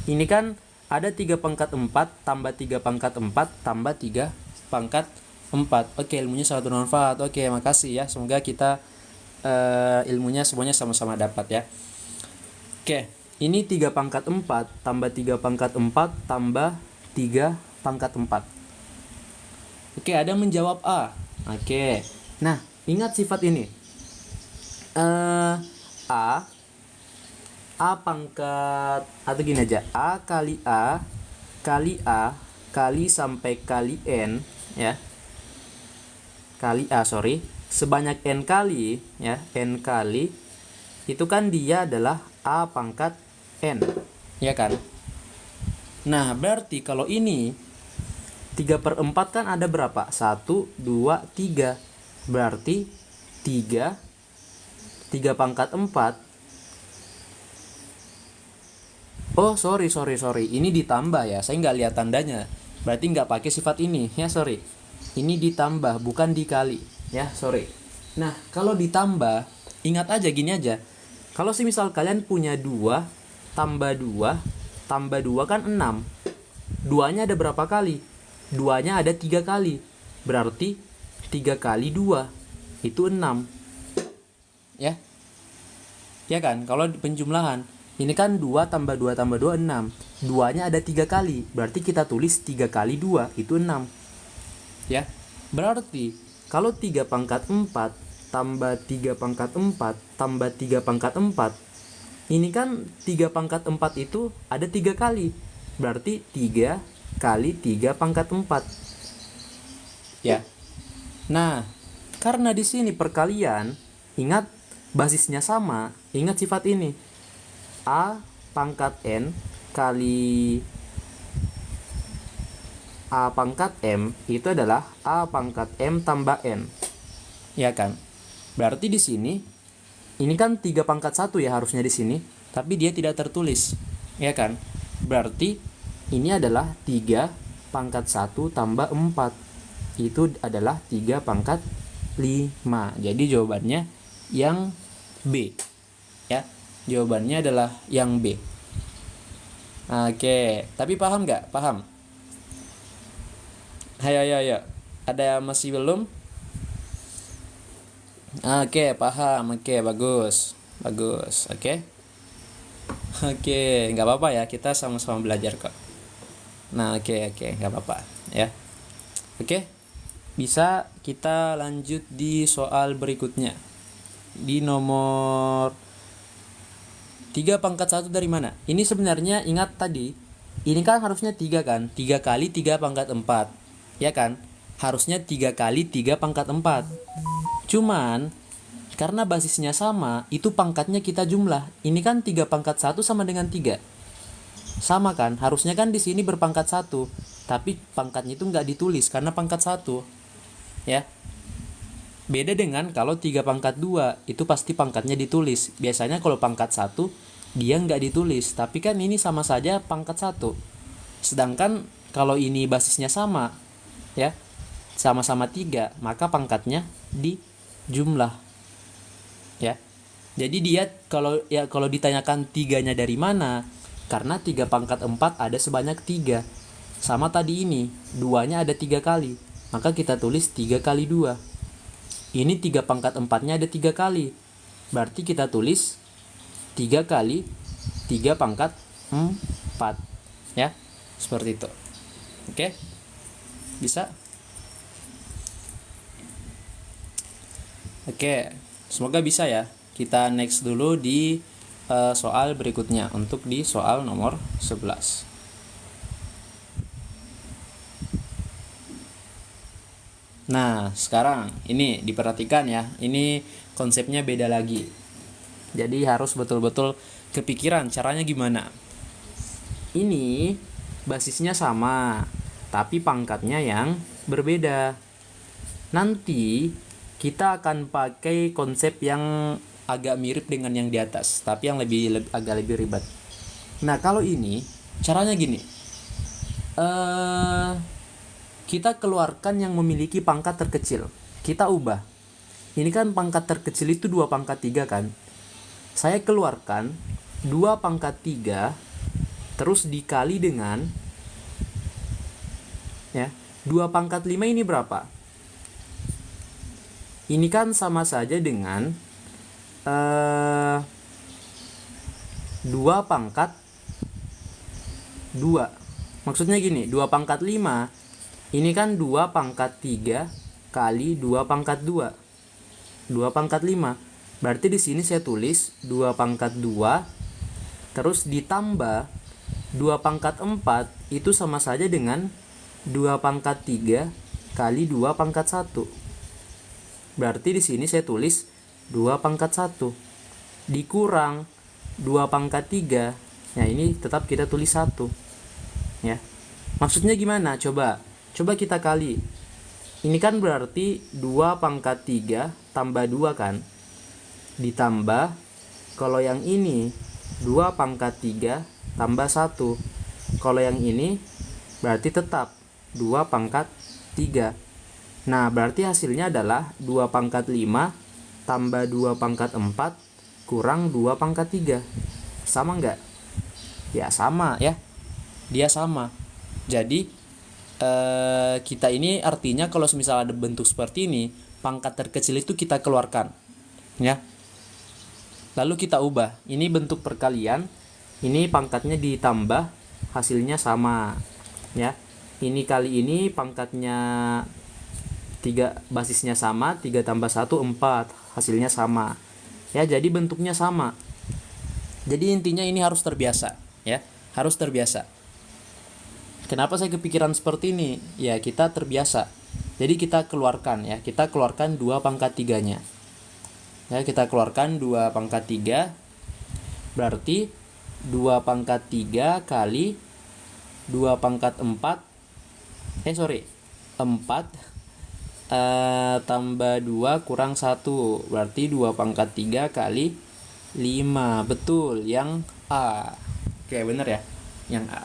Ini kan ada 3 pangkat 4 tambah 3 pangkat 4 tambah 3 pangkat 4. Oke, ilmunya sangat bermanfaat. Oke, makasih ya. Semoga kita ilmunya semuanya sama-sama dapat ya. Oke, ini 3 pangkat 4 tambah 3 pangkat 4 tambah 3 pangkat 4. Oke, ada yang menjawab A. Oke. Nah, ingat sifat ini. A pangkat, atau gini aja, A kali A kali sampai kali N ya. Kali A, sebanyak N kali ya, N kali itu kan dia adalah A pangkat N ya kan. Nah berarti kalau ini 3/4 kan ada berapa? 1, 2, 3. Berarti 3 pangkat 4. Oh sorry, ini ditambah ya, saya nggak lihat tandanya, berarti nggak pakai sifat ini ya, sorry. Ini ditambah, bukan dikali ya, sorry. Nah kalau ditambah, ingat aja gini aja. Kalau misal kalian punya 2 tambah 2 tambah 2 kan 6. 2-nya ada berapa kali? 2-nya ada 3 kali. Berarti 3 kali 2 itu 6 ya. Ya kan, kalau penjumlahan ini kan 2 tambah 2 tambah 2 6. 2-nya ada 3 kali. Berarti kita tulis 3 kali 2 itu 6. Ya. Berarti kalau 3 pangkat 4 tambah 3 pangkat 4 tambah 3 pangkat 4. Ini kan 3 pangkat 4 itu ada 3 kali. Berarti 3 kali 3 pangkat 4. Ya. Nah, karena di sini perkalian, ingat basisnya sama, ingat sifat ini. A pangkat N kali A pangkat M itu adalah A pangkat M tambah N. Ya kan? Berarti di sini ini kan 3 pangkat 1 ya harusnya di sini, tapi dia tidak tertulis. Ya kan? Berarti ini adalah 3 pangkat 1 tambah 4. Itu adalah 3 pangkat 5. Jadi jawabannya yang B. Ya. Jawabannya adalah yang B. Oke, tapi paham nggak? Paham? Ayo. Ada masih belum? Oke, paham. Oke, bagus. Oke. Oke, nggak apa-apa ya. Kita sama-sama belajar kok. Nah, oke, nggak apa-apa ya. Oke, bisa kita lanjut di soal berikutnya. Di nomor 3 pangkat 1 dari mana? Ini sebenarnya ingat tadi, ini kan harusnya 3 kan? 3 kali 3 pangkat 4. Ya kan? Harusnya 3 kali 3 pangkat 4. Cuman karena basisnya sama, itu pangkatnya kita jumlah. Ini kan 3 pangkat 1 sama dengan 3. Sama kan? Harusnya kan di sini berpangkat 1. Tapi pangkatnya itu nggak ditulis karena pangkat 1. Ya. Beda dengan kalau 3 pangkat 2, itu pasti pangkatnya ditulis. Biasanya kalau pangkat 1, dia nggak ditulis. Tapi kan ini sama saja pangkat 1. Sedangkan kalau ini basisnya sama, ya, sama-sama 3, maka pangkatnya dijumlah. Ya. Jadi dia kalau ditanyakan 3-nya dari mana, karena 3 pangkat 4 ada sebanyak 3. Sama tadi ini, 2-nya ada 3 kali. Maka kita tulis 3 kali 2. Ini 3 pangkat 4-nya ada 3 kali. Berarti kita tulis 3 kali 3 pangkat 4. Ya, seperti itu. Oke? Bisa? Oke, semoga bisa ya. Kita next dulu di soal berikutnya untuk di soal nomor 11. Nah, sekarang ini diperhatikan ya. Ini konsepnya beda lagi. Jadi harus betul-betul kepikiran caranya gimana. Ini basisnya sama, tapi pangkatnya yang berbeda. Nanti kita akan pakai konsep yang agak mirip dengan yang di atas, tapi yang agak lebih ribet. Nah, kalau ini caranya gini. Kita keluarkan yang memiliki pangkat terkecil. Kita ubah. Ini kan pangkat terkecil itu 2 pangkat 3 kan. Saya keluarkan 2 pangkat 3 terus dikali dengan 2 pangkat 5 ini berapa? Ini kan sama saja dengan 2 pangkat 2. Maksudnya gini, 2 pangkat 5 ini kan 2 pangkat 3 kali 2 pangkat 2. 2 pangkat 5. Berarti di sini saya tulis 2 pangkat 2 terus ditambah 2 pangkat 4 itu sama saja dengan 2 pangkat 3 kali 2 pangkat 1. Berarti di sini saya tulis 2 pangkat 1 dikurang 2 pangkat 3. Nah, ini tetap kita tulis 1. Ya. Maksudnya gimana? Coba kita kali. Ini kan berarti 2 pangkat 3 tambah 2 kan? Ditambah, kalau yang ini 2 pangkat 3 tambah 1. Kalau yang ini berarti tetap 2 pangkat 3. Nah, berarti hasilnya adalah 2 pangkat 5 tambah 2 pangkat 4 kurang 2 pangkat 3. Sama nggak? Ya, sama ya. Dia sama. Jadi, kita ini artinya kalau misal ada bentuk seperti ini, pangkat terkecil itu kita keluarkan. Ya. Lalu kita ubah. Ini bentuk perkalian. Ini pangkatnya ditambah, hasilnya sama. Ya. Ini kali ini pangkatnya 3, basisnya sama, 3 tambah 1 4, hasilnya sama. Ya, jadi bentuknya sama. Jadi intinya ini harus terbiasa, ya. Harus terbiasa. Kenapa saya kepikiran seperti ini? Ya, kita terbiasa. Jadi kita keluarkan ya, kita keluarkan 2 pangkat 3-nya. Ya, kita keluarkan 2 pangkat 3. Berarti 2 pangkat 3 kali 2 pangkat 4. 4 tambah 2 kurang 1. Berarti 2 pangkat 3 kali 5. Betul, yang A. Oke, bener ya? Yang A.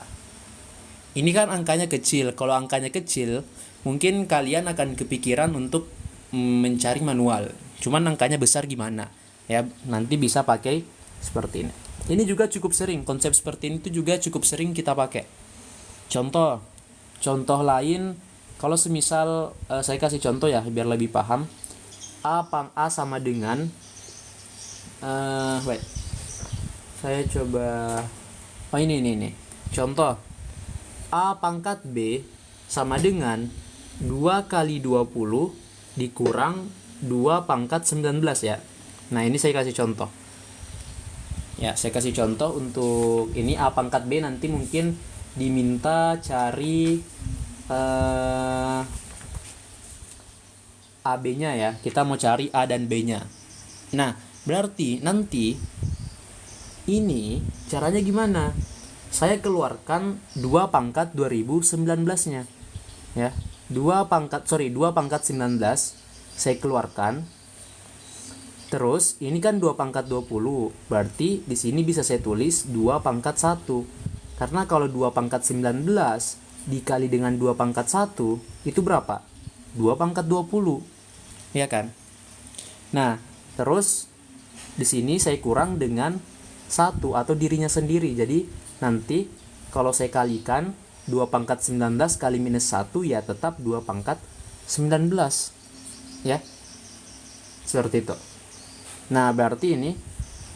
Ini kan angkanya kecil. Kalau angkanya kecil, mungkin kalian akan kepikiran untuk mencari manual. Cuman angkanya besar gimana? Ya, nanti bisa pakai seperti ini. Ini juga cukup sering, konsep seperti ini tuh juga cukup sering kita pakai. Contoh lain, kalau semisal saya kasih contoh ya biar lebih paham. A sama dengan saya coba ini. Contoh, A pangkat B sama dengan 2 kali 20 dikurang 2 pangkat 19 ya. Nah, ini saya kasih contoh. Ya, saya kasih contoh untuk ini A pangkat B, nanti mungkin diminta cari AB-nya ya. Kita mau cari A dan B-nya. Nah, berarti nanti ini caranya gimana? Saya keluarkan 2 pangkat 2019-nya. Ya. 2 pangkat 19 saya keluarkan. Terus ini kan 2 pangkat 20. Berarti di sini bisa saya tulis 2 pangkat 1. Karena kalau 2 pangkat 19 dikali dengan 2 pangkat 1 itu berapa? 2 pangkat 20. Ya kan? Nah, terus di sini saya kurang dengan 1 atau dirinya sendiri. Jadi nanti kalau saya kalikan 2 pangkat 19 kali minus 1 ya tetap 2 pangkat 19. Ya. Seperti itu. Nah, berarti ini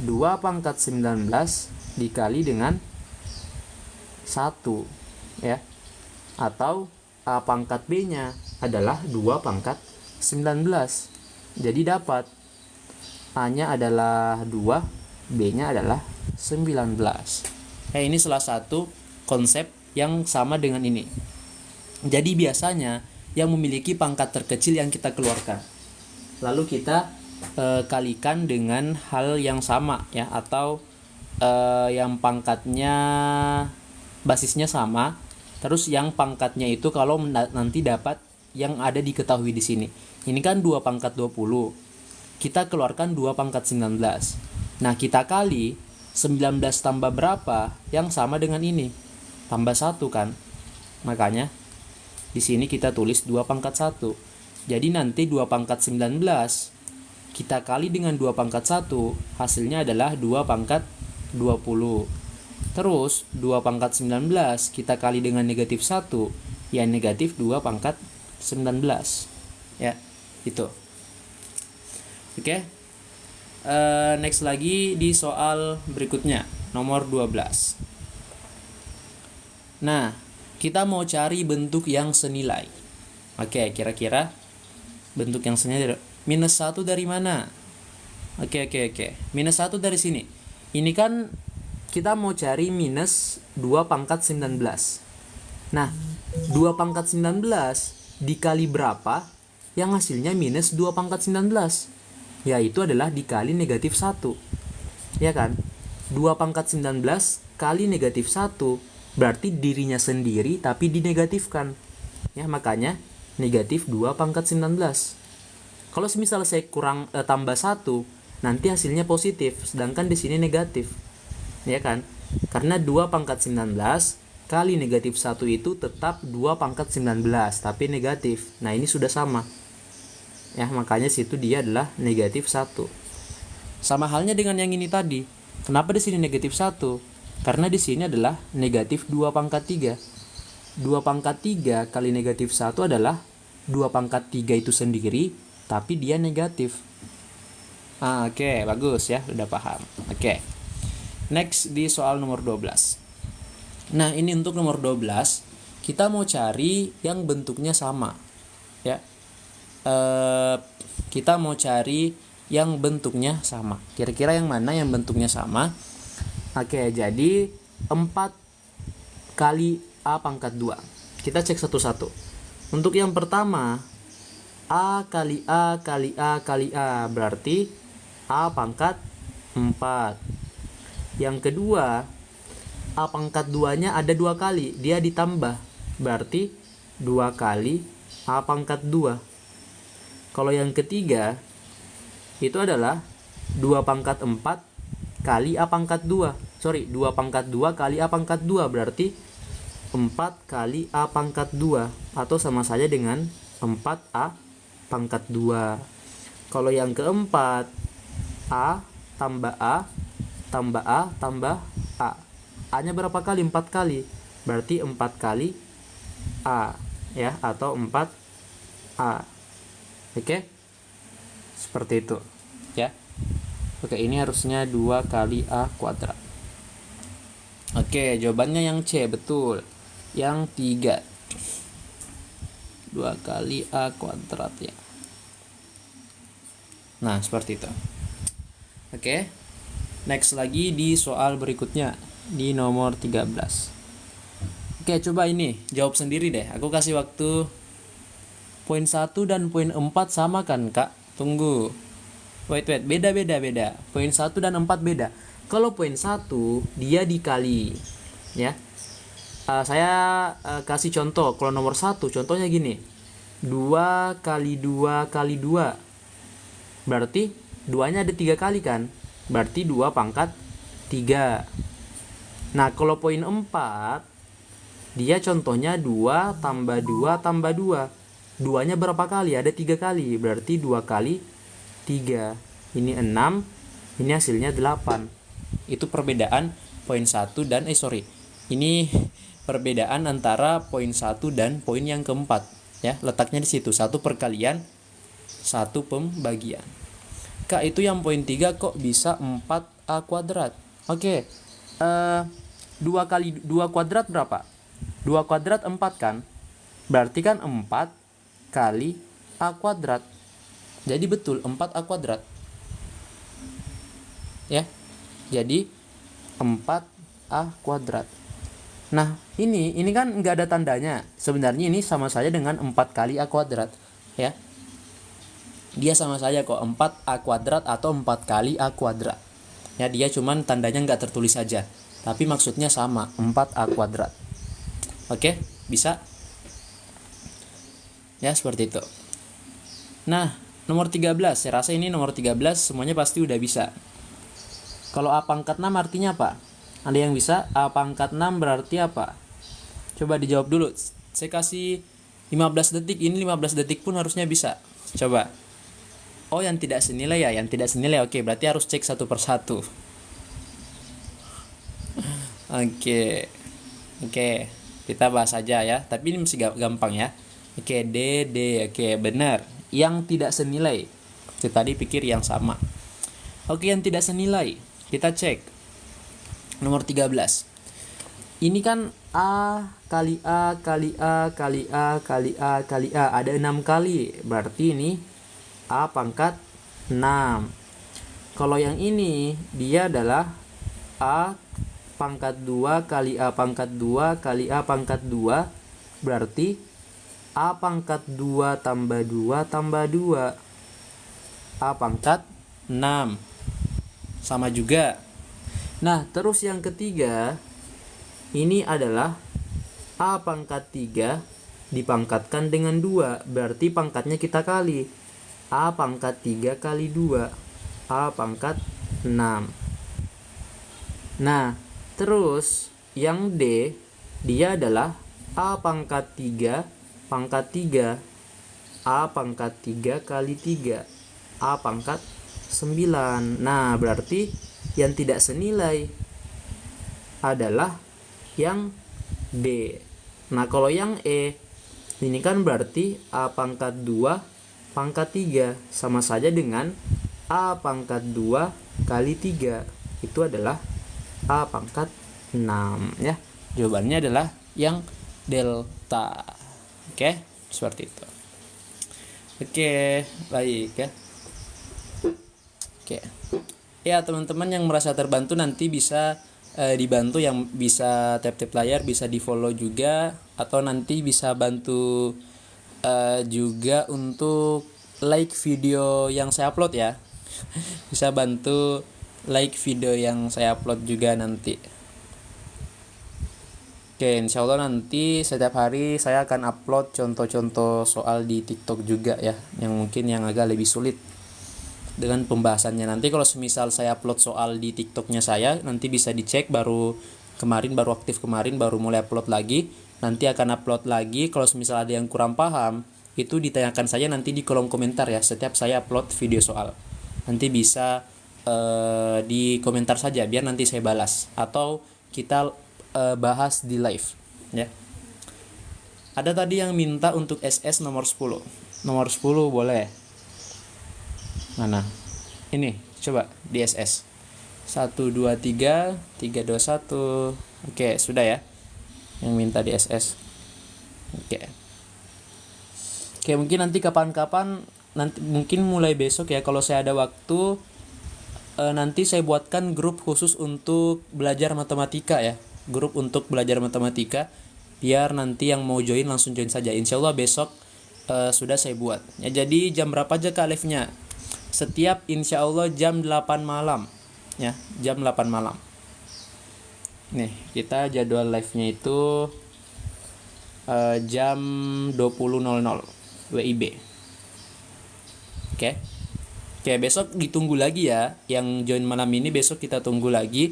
2 pangkat 19 dikali dengan 1 ya. Atau A pangkat B-nya adalah 2 pangkat 19. Jadi dapat A-nya adalah 2, B-nya adalah 19. Ini salah satu konsep yang sama dengan ini. Jadi biasanya yang memiliki pangkat terkecil yang kita keluarkan, lalu kita kalikan dengan hal yang sama ya, atau yang pangkatnya basisnya sama, terus yang pangkatnya itu kalau nanti dapat yang ada diketahui di sini. Ini kan 2 pangkat 20. Kita keluarkan 2 pangkat 19. Nah, kita kali 19 tambah berapa yang sama dengan ini? Tambah 1 kan? Makanya di sini kita tulis 2 pangkat 1. Jadi nanti 2 pangkat 19 kita kali dengan 2 pangkat 1, hasilnya adalah 2 pangkat 20. Terus 2 pangkat 19 kita kali dengan negatif 1, ya negatif 2 pangkat 19. Ya, itu. Oke. Next lagi di soal berikutnya, nomor 12. Nah, kita mau cari bentuk yang senilai. Oke, kira-kira bentuk yang senilai minus 1 dari mana? Oke. Minus 1 dari sini. Ini kan kita mau cari minus 2 pangkat 19. Nah, 2 pangkat 19 dikali berapa yang hasilnya minus 2 pangkat 19? Yaitu adalah dikali negatif 1. Ya kan? 2 pangkat 19 kali negatif 1 berarti dirinya sendiri tapi dinegatifkan. Ya, makanya negatif 2 pangkat 19. Kalau semisal saya kurang tambah 1, nanti hasilnya positif, sedangkan di sini negatif. Ya kan? Karena 2 pangkat 19 kali negatif 1 itu tetap 2 pangkat 19, tapi negatif. Nah, ini sudah sama. Ya, makanya situ dia adalah negatif 1. Sama halnya dengan yang ini tadi. Kenapa di sini negatif 1? Karena di sini adalah negatif 2 pangkat 3. 2 pangkat 3 kali negatif 1 adalah 2 pangkat 3 itu sendiri, tapi dia negatif. Oke, bagus ya, udah paham. Oke. Next di soal nomor 12. Nah, ini untuk nomor 12, kita mau cari yang bentuknya sama. Ya. Kita mau cari yang bentuknya sama. Kira-kira yang mana yang bentuknya sama? Oke, jadi 4 kali A pangkat 2. Kita cek satu-satu. Untuk yang pertama, A kali A kali A kali A, berarti A pangkat 4. Yang kedua, A pangkat 2-nya ada 2 kali, dia ditambah, berarti 2 kali A pangkat 2. Kalau yang ketiga, itu adalah 2 pangkat 4 kali A pangkat 2. 2 pangkat 2 kali A pangkat 2, berarti 4 kali A pangkat 2, atau sama saja dengan 4A pangkat 2. Kalau yang keempat, A tambah A tambah A tambah A. A-nya berapa kali? 4 kali. Berarti 4 kali A, ya, atau 4A. Oke? Seperti itu, ya. Oke, ini harusnya 2 kali A kuadrat. Oke, jawabannya yang C, betul. Yang 3. 2 kali A kuadrat, ya. Nah, seperti itu. Oke. Next lagi di soal berikutnya, di nomor 13. Oke, coba ini jawab sendiri deh. Aku kasih waktu. Poin 1 dan poin 4 sama kan, Kak? Tunggu. Wait, beda. Poin 1 dan 4 beda. Kalau poin 1 dia dikali, ya. Saya kasih contoh. Kalau nomor 1 contohnya gini. 2 kali 2 kali 2. Berarti 2-nya ada 3 kali kan? Berarti 2 pangkat 3. Nah, kalau poin 4 dia contohnya 2 tambah 2 tambah 2. 2-nya berapa kali? Ada 3 kali. Berarti 2 kali 3. Ini 6. Ini hasilnya 8. Itu perbedaan poin 1 dan Ini perbedaan antara poin 1 dan poin yang keempat, ya. Letaknya di situ. 1 perkalian, 1 pembagian. Kak, itu yang poin 3 kok bisa 4A kuadrat? Oke. 2 kali 2 kuadrat berapa? 2 kuadrat 4 kan? Berarti kan 4 kali A kuadrat. Jadi betul 4A kuadrat. Ya. Jadi 4A kuadrat. Nah, ini kan nggak ada tandanya. Sebenarnya ini sama saja dengan 4 kali A kuadrat, ya. Dia sama saja kok, 4A kuadrat atau 4 kali A kuadrat. Ya, dia cuman tandanya nggak tertulis saja. Tapi maksudnya sama, 4A kuadrat. Oke, bisa? Ya, seperti itu. Nah, nomor 13. Saya rasa ini nomor 13 semuanya pasti udah bisa. Kalau A pangkat 6 artinya apa? Ada yang bisa? A pangkat 6 berarti apa? Coba dijawab dulu. Saya kasih 15 detik. Ini 15 detik pun harusnya bisa. Coba. Oh, yang tidak senilai ya? Yang tidak senilai. Oke, berarti harus cek satu persatu. Oke. Kita bahas aja ya. Tapi ini masih gampang ya. Oke, D. Oke, benar. Yang tidak senilai. Saya tadi pikir yang sama. Oke, yang tidak senilai. Kita cek. Nomor 13. Ini kan A kali A kali A kali A kali A kali A. Ada 6 kali. Berarti ini A pangkat 6. Kalau yang ini dia adalah A pangkat 2 kali A pangkat 2 kali A pangkat 2. Berarti A pangkat 2 tambah 2 tambah 2. A pangkat 6. Sama juga. Nah, terus yang ketiga, ini adalah A pangkat 3 dipangkatkan dengan 2. Berarti pangkatnya kita kali. A pangkat 3 kali 2. A pangkat 6. Nah, terus yang D, dia adalah A pangkat 3 pangkat 3. A pangkat 3 kali 3. A pangkat 9. Nah, berarti yang tidak senilai adalah yang D. Nah, kalau yang E, ini kan berarti A pangkat 2 pangkat 3. Sama saja dengan A pangkat 2 kali 3. Itu adalah A pangkat 6 ya. Jawabannya adalah yang delta. Oke, seperti itu. Oke, baik ya. Oke. Ya, teman-teman yang merasa terbantu nanti bisa dibantu, yang bisa tap-tap layar bisa di-follow juga, atau nanti bisa bantu juga untuk like video yang saya upload ya. Bisa bantu like video yang saya upload juga nanti. Oke, insya Allah nanti setiap hari saya akan upload contoh-contoh soal di TikTok juga ya, yang mungkin yang agak lebih sulit dengan pembahasannya. Nanti kalau semisal saya upload soal di TikToknya saya, nanti bisa dicek, baru aktif kemarin, baru mulai upload lagi. Nanti akan upload lagi. Kalau semisal ada yang kurang paham, itu ditanyakan saja nanti di kolom komentar ya, setiap saya upload video soal. Nanti bisa di komentar saja, biar nanti saya balas, atau kita bahas di live ya. Ada tadi yang minta untuk SS nomor 10. Nomor 10 boleh. Mana? Ini, coba di SS. 1 2 3 3 2 1. Oke, sudah ya. Yang minta di SS. Oke. Oke, mungkin nanti kapan-kapan, nanti mungkin mulai besok ya, kalau saya ada waktu, nanti saya buatkan grup khusus untuk belajar matematika ya. Grup untuk belajar matematika, biar nanti yang mau join langsung join saja. Insya Allah besok sudah saya buat. Ya, jadi jam berapa aja Kak live-nya? Setiap insya Allah jam 8 malam ya, jam 8 malam. Nih, kita jadwal live-nya itu jam 20.00 WIB. Oke, besok ditunggu lagi ya. Yang join malam ini besok kita tunggu lagi.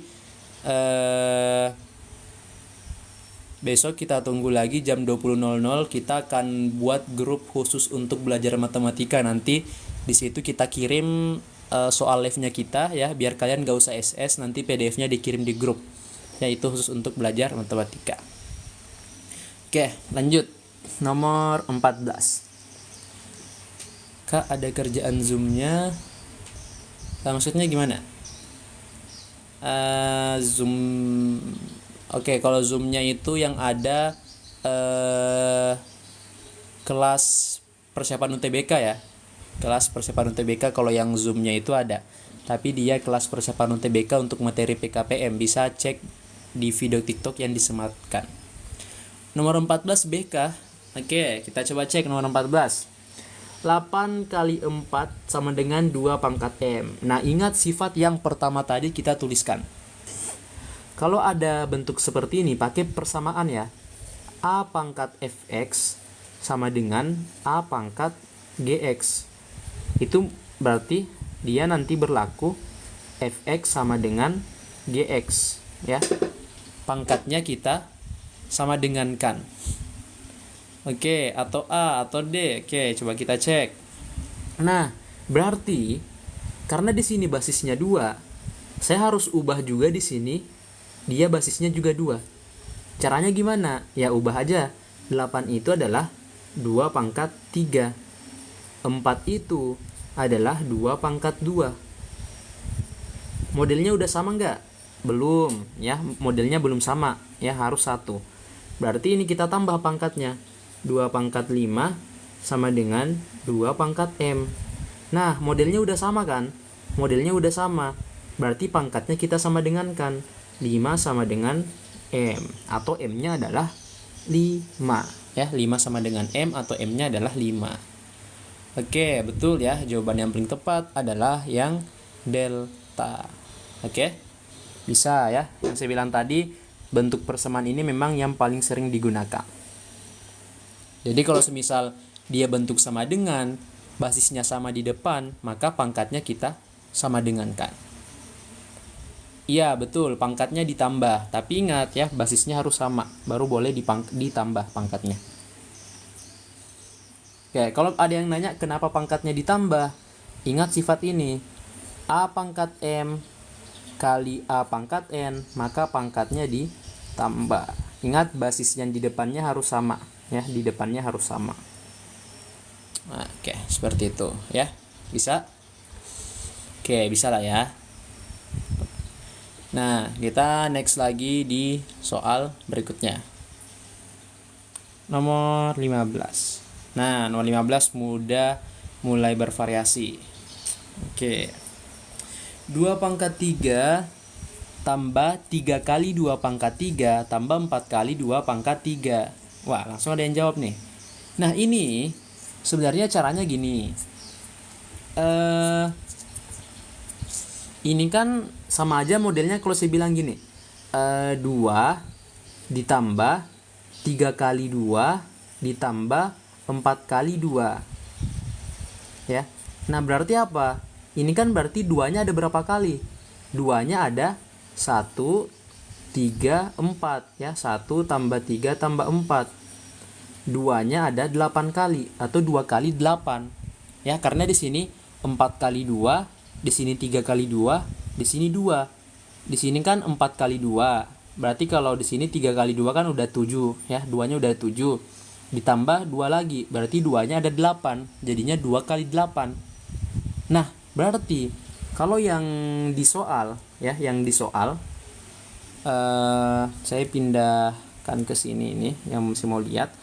Besok kita tunggu lagi jam 20.00. Kita akan buat grup khusus untuk belajar matematika. Nanti di situ kita kirim soal live-nya kita ya, biar kalian gak usah SS, nanti PDF-nya dikirim di grup. Ya, itu khusus untuk belajar matematika. Oke, lanjut. Nomor 14. Kak, ada kerjaan Zoom-nya. Maksudnya gimana? Zoom. Oke, kalau Zoom-nya itu yang ada kelas persiapan UTBK ya. kelas persiapan UTBK kalau yang Zoom-nya itu ada. Tapi dia kelas persiapan UTBK untuk materi PKPM, bisa cek di video TikTok yang disematkan. Nomor 14 BK. Oke, kita coba cek nomor 14. 8 kali 4 sama dengan 2 pangkat M. Nah, ingat sifat yang pertama tadi kita tuliskan. Kalau ada bentuk seperti ini, pakai persamaan ya. A pangkat Fx sama dengan A pangkat Gx. Itu berarti dia nanti berlaku Fx sama dengan Gx. Ya, pangkatnya kita sama dengan kan. Oke, atau A atau D. Oke, coba kita cek. Nah, berarti karena di sini basisnya 2, saya harus ubah juga di sini dia basisnya juga 2. Caranya gimana? Ya ubah aja. 8 itu adalah 2 pangkat 3. 4 itu adalah 2 pangkat 2. Modelnya udah sama nggak? Belum, ya. Modelnya belum sama, ya harus 1. Berarti ini kita tambah pangkatnya. 2 pangkat 5 sama dengan 2 pangkat M. Nah, modelnya udah sama kan? Modelnya udah sama. Berarti pangkatnya kita sama dengan kan. 5 sama dengan M. Atau M-nya adalah 5. Ya, 5 sama dengan M atau M-nya adalah 5. Oke, betul ya. Jawaban yang paling tepat adalah yang delta. Oke? Bisa ya. Yang saya bilang tadi, bentuk persamaan ini memang yang paling sering digunakan. Jadi kalau semisal dia bentuk sama dengan, basisnya sama di depan, maka pangkatnya kita sama dengan kan. Iya betul, pangkatnya ditambah. Tapi ingat ya, basisnya harus sama, baru boleh ditambah pangkatnya. Oke, kalau ada yang nanya kenapa pangkatnya ditambah, ingat sifat ini. A pangkat M kali A pangkat N, maka pangkatnya ditambah. Ingat basis yang di depannya harus sama. Ya, di depannya harus sama. Nah, oke, seperti itu ya. Bisa? Oke, bisa lah ya. Nah, kita next lagi di soal berikutnya. Nomor 15. Nah, nomor 15 mulai bervariasi. Oke. 2 pangkat 3 tambah 3 kali 2 pangkat 3 tambah 4 kali 2 pangkat 3. Wah, langsung ada yang jawab nih. Nah, ini sebenarnya caranya gini. Ini kan sama aja modelnya kalau saya bilang gini. 2 ditambah 3 kali 2 ditambah 4 kali 2. Ya. Nah, berarti apa? Ini kan berarti 2-nya ada berapa kali? 2-nya ada 1, 3, 4 ya. 1 tambah 3 tambah 4. 2-nya ada 8 kali atau 2 kali 8. Ya, karena di sini 4 kali 2, di sini 3 kali 2, di sini 2. Di sini kan 4 kali 2. Berarti kalau di sini 3 kali 2 kan udah 7 ya. 2-nya udah 7. Ditambah 2 lagi, berarti 2-nya ada 8. Jadinya 2 kali 8. Nah, berarti kalau yang disoal ya, yang disoal saya pindahkan ke sini ini yang masih mau lihat.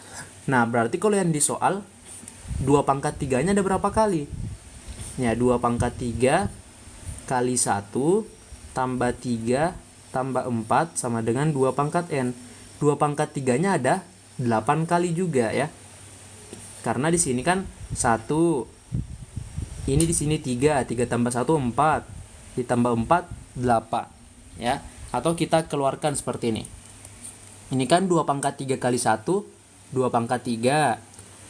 Nah, berarti kalau yang disoal 2 pangkat 3-nya ada berapa kali? Ya, 2 pangkat 3 kali 1 tambah 3 tambah 4 sama dengan 2 pangkat N. 2 pangkat 3-nya ada 8 kali juga ya. Karena di sini kan 1, ini di sini 3 tambah 1 4, ditambah 4 8 ya. Atau kita keluarkan seperti ini. Ini kan 2 pangkat 3 kali 1, 2 pangkat 3.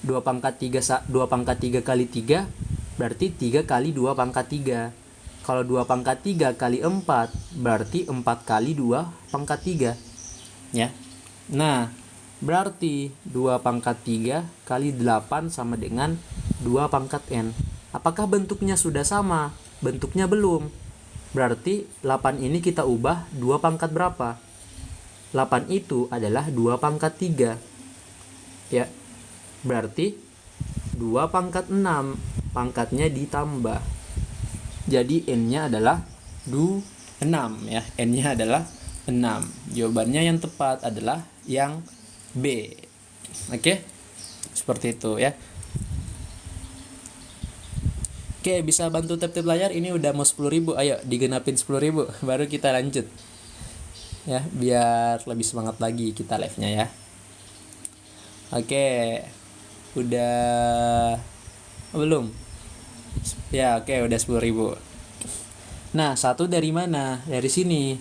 2 pangkat 3 kali 3 berarti 3 kali 2 pangkat 3. Kalau 2 pangkat 3 kali 4 berarti 4 kali 2 pangkat 3. Ya. Nah, berarti 2 pangkat 3 kali 8 sama dengan 2 pangkat N. Apakah bentuknya sudah sama? Bentuknya belum. Berarti 8 ini kita ubah 2 pangkat berapa? 8 itu adalah 2 pangkat 3. Ya. Berarti 2 pangkat 6. Pangkatnya ditambah. Jadi N-nya adalah 6 ya. N-nya adalah 6. Jawabannya yang tepat adalah yang B. Oke? Seperti itu ya. Oke, bisa bantu tap-tap layar. Ini udah mau 10.000. Ayo digenapin 10.000 baru kita lanjut. Ya, biar lebih semangat lagi kita live-nya ya. Oke. Udah belum? Ya, oke, udah 10.000. Nah, 1 dari mana? Dari sini.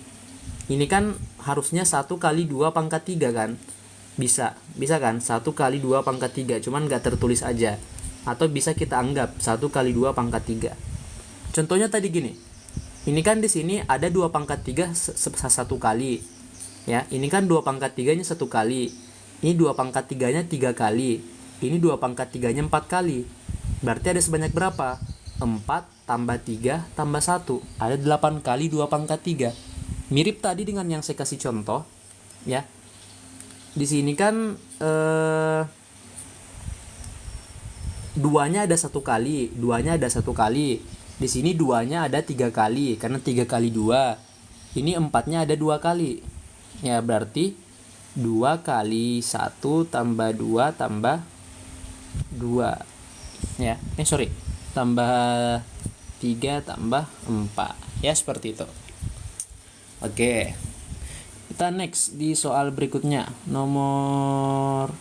Ini kan harusnya 1 kali 2 pangkat 3 kan? Bisa kan? 1 kali 2 pangkat 3, cuman nggak tertulis aja. Atau bisa kita anggap 1 kali 2 pangkat 3. Contohnya tadi gini. Ini kan di sini ada 2 pangkat 3 1 kali. Ya, ini kan 2 pangkat 3-nya 1 kali. Ini 2 pangkat 3-nya 3 kali. Ini 2 pangkat 3-nya 4 kali. Berarti ada sebanyak berapa? 4 tambah 3 tambah 1. Ada 8 kali 2 pangkat 3. Mirip tadi dengan yang saya kasih contoh. Ya. Di sini kan duanya ada 1 kali, duanya ada 1 kali. Di sini duanya ada 3 kali, karena 3 kali 2. Ini 4-nya ada 2 kali. Ya, berarti 2 kali 1 tambah 2 tambah 2. Ya, tambah 3 tambah 4. Ya, seperti itu. Oke. Kita next di soal berikutnya, nomor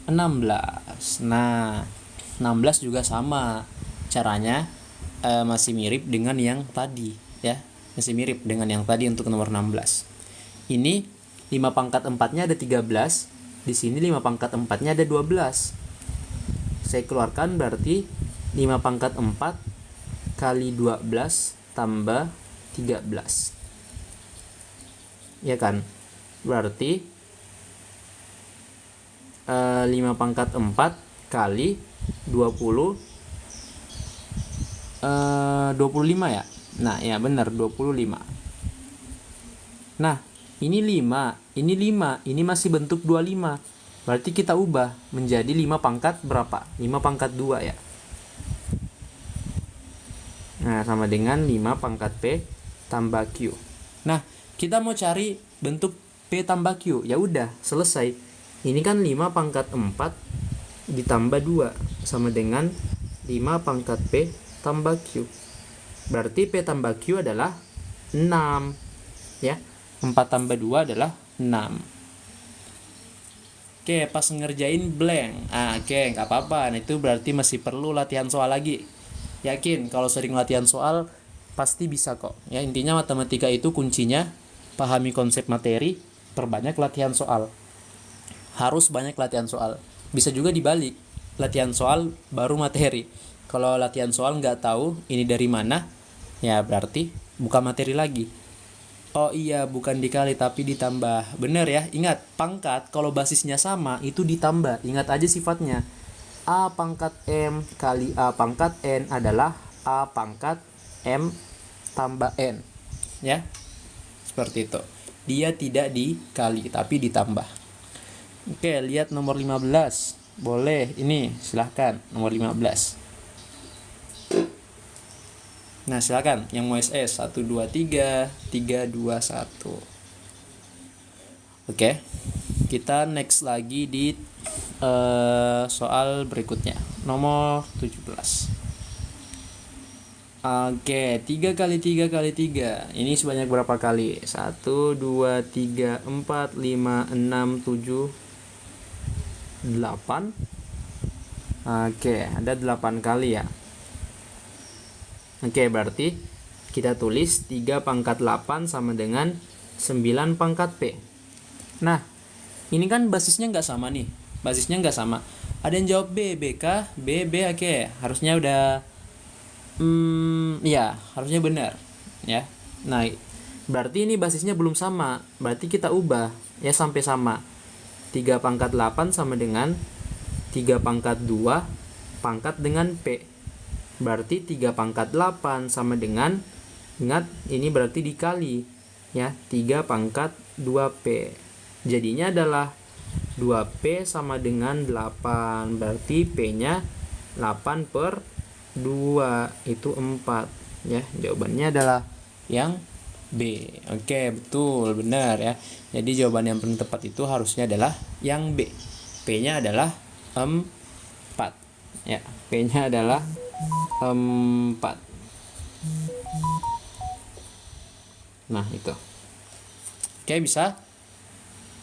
16. Nah, 16 juga sama caranya, masih mirip dengan yang tadi ya. Masih mirip dengan yang tadi untuk nomor 16. Ini 5 pangkat 4-nya ada 13. Di sini 5 pangkat 4-nya ada 12. Saya keluarkan berarti 5 pangkat 4 kali 12 tambah 13. Ya kan? Berarti 5 pangkat 4 kali 20 25 ya. Nah, ya benar 25. Nah, ini 5, ini 5, ini masih bentuk 25. Berarti kita ubah menjadi 5 pangkat berapa? 5 pangkat 2 ya. Nah, sama dengan 5 pangkat P tambah Q. Nah, kita mau cari bentuk P tambah Q. Ya udah, selesai. Ini kan 5 pangkat 4 ditambah 2 sama dengan 5 pangkat P tambah Q. Berarti P tambah Q adalah 6. Ya, 4 tambah 2 adalah 6. Oke, pas ngerjain blank. Oke, nggak apa-apa. Nah, itu berarti masih perlu latihan soal lagi. Yakin kalau sering latihan soal pasti bisa kok. Ya, intinya matematika itu kuncinya pahami konsep materi, perbanyak latihan soal. Harus banyak latihan soal. Bisa juga dibalik, latihan soal baru materi. Kalau latihan soal nggak tahu ini dari mana, ya berarti bukan materi lagi. Oh iya, bukan dikali tapi ditambah. Bener ya, ingat pangkat kalau basisnya sama itu ditambah. Ingat aja sifatnya. A pangkat M kali A pangkat N adalah A pangkat M tambah N. Ya, seperti itu. Dia tidak dikali tapi ditambah. Oke, lihat nomor 15. Boleh, ini silahkan nomor 15. Nah, silakan yang mau SS 1 2 3 3 2 1. Oke. Kita next lagi di soal berikutnya, nomor 17. Oke, 3 kali 3 kali 3. Ini sebanyak berapa kali? 1 2 3 4 5 6 7 8. Oke, ada 8 kali ya. Oke, berarti kita tulis 3 pangkat 8 sama dengan 9 pangkat P. Nah, ini kan basisnya nggak sama nih. Basisnya nggak sama. Ada yang jawab B, BK, B, oke. Harusnya udah ya, harusnya benar. Ya. Nah, berarti ini basisnya belum sama. Berarti kita ubah ya sampai sama. 3 pangkat 8 sama dengan 3 pangkat 2 pangkat dengan P. Berarti 3 pangkat 8 sama dengan, ingat ini berarti dikali ya, 3 pangkat 2P. Jadinya adalah 2P sama dengan 8. Berarti P-nya 8 per 2 itu 4 ya. Jawabannya adalah yang B. Oke, betul, benar ya. Jadi jawaban yang paling tepat itu harusnya adalah yang B. P-nya adalah 4 ya. P-nya adalah 4. Nah, itu. Oke, bisa?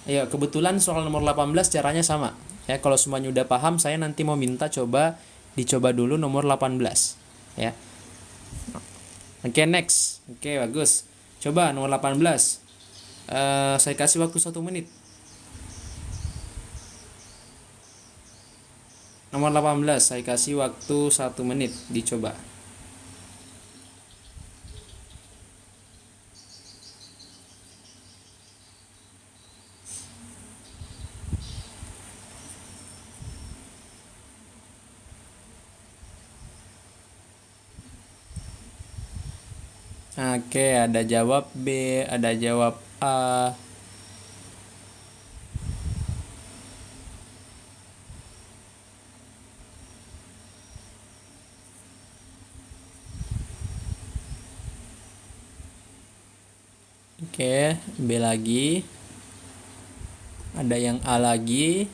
Ayo, kebetulan soal nomor 18 caranya sama. Ya, kalau semuanya udah paham, saya nanti mau minta dicoba dulu nomor 18. Ya. Oke, next. Oke, bagus. Coba nomor 18. Saya kasih waktu 1 menit. Nomor 18, saya kasih waktu 1 menit. Dicoba. Oke, ada jawab B, ada jawab A. Oke, B lagi. Ada yang A lagi.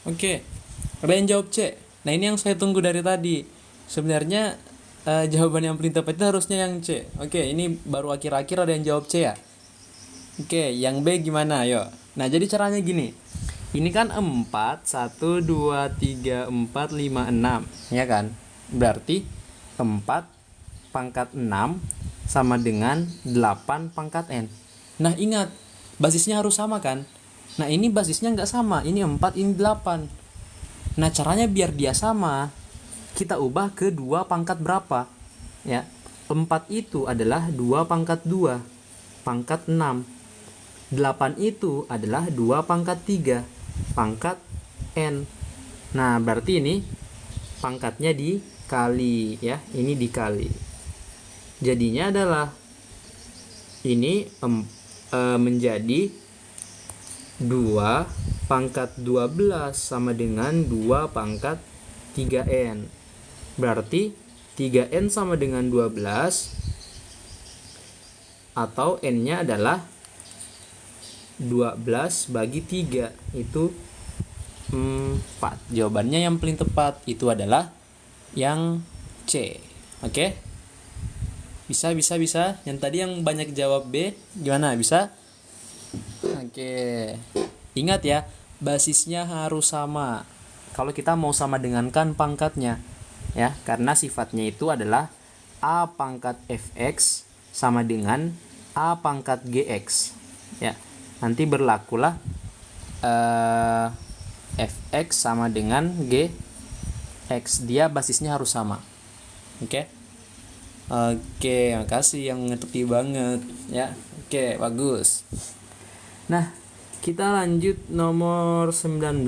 Oke, ada yang jawab C. Nah, ini yang saya tunggu dari tadi. Sebenarnya jawaban yang paling tepat itu harusnya yang C. Oke, ini baru akhir-akhir ada yang jawab C ya. Oke, yang B gimana? Ayo. Nah, jadi caranya gini. Ini kan 4, 1, 2, 3, 4, 5, 6. Ya kan? Berarti 4 pangkat 6 sama dengan 8 pangkat N. Nah, ingat, basisnya harus sama kan? Nah, ini basisnya nggak sama. Ini 4, ini 8. Nah, caranya biar dia sama, kita ubah ke 2 pangkat berapa? Ya, 4 itu adalah 2 pangkat 2, pangkat 6. 8 itu adalah 2 pangkat 3, pangkat N. Nah, berarti ini pangkatnya dikali ya, ini dikali. Jadinya adalah ini menjadi 2 pangkat 12 sama dengan 2 pangkat 3N. Berarti 3N sama dengan 12 atau N-nya adalah 12 bagi 3 itu 4. Jawabannya yang paling tepat itu adalah yang C. Oke? Bisa. Yang tadi yang banyak jawab B gimana? Bisa? Oke. Ingat ya, basisnya harus sama. Kalau kita mau sama dengankan pangkatnya ya, karena sifatnya itu adalah A pangkat Fx sama dengan A pangkat Gx. Ya. Nanti berlakulah Fx sama dengan Gx. Dia basisnya harus sama. Oke? Oke, makasih yang ngerti banget ya. Oke, bagus. Nah, kita lanjut nomor 19.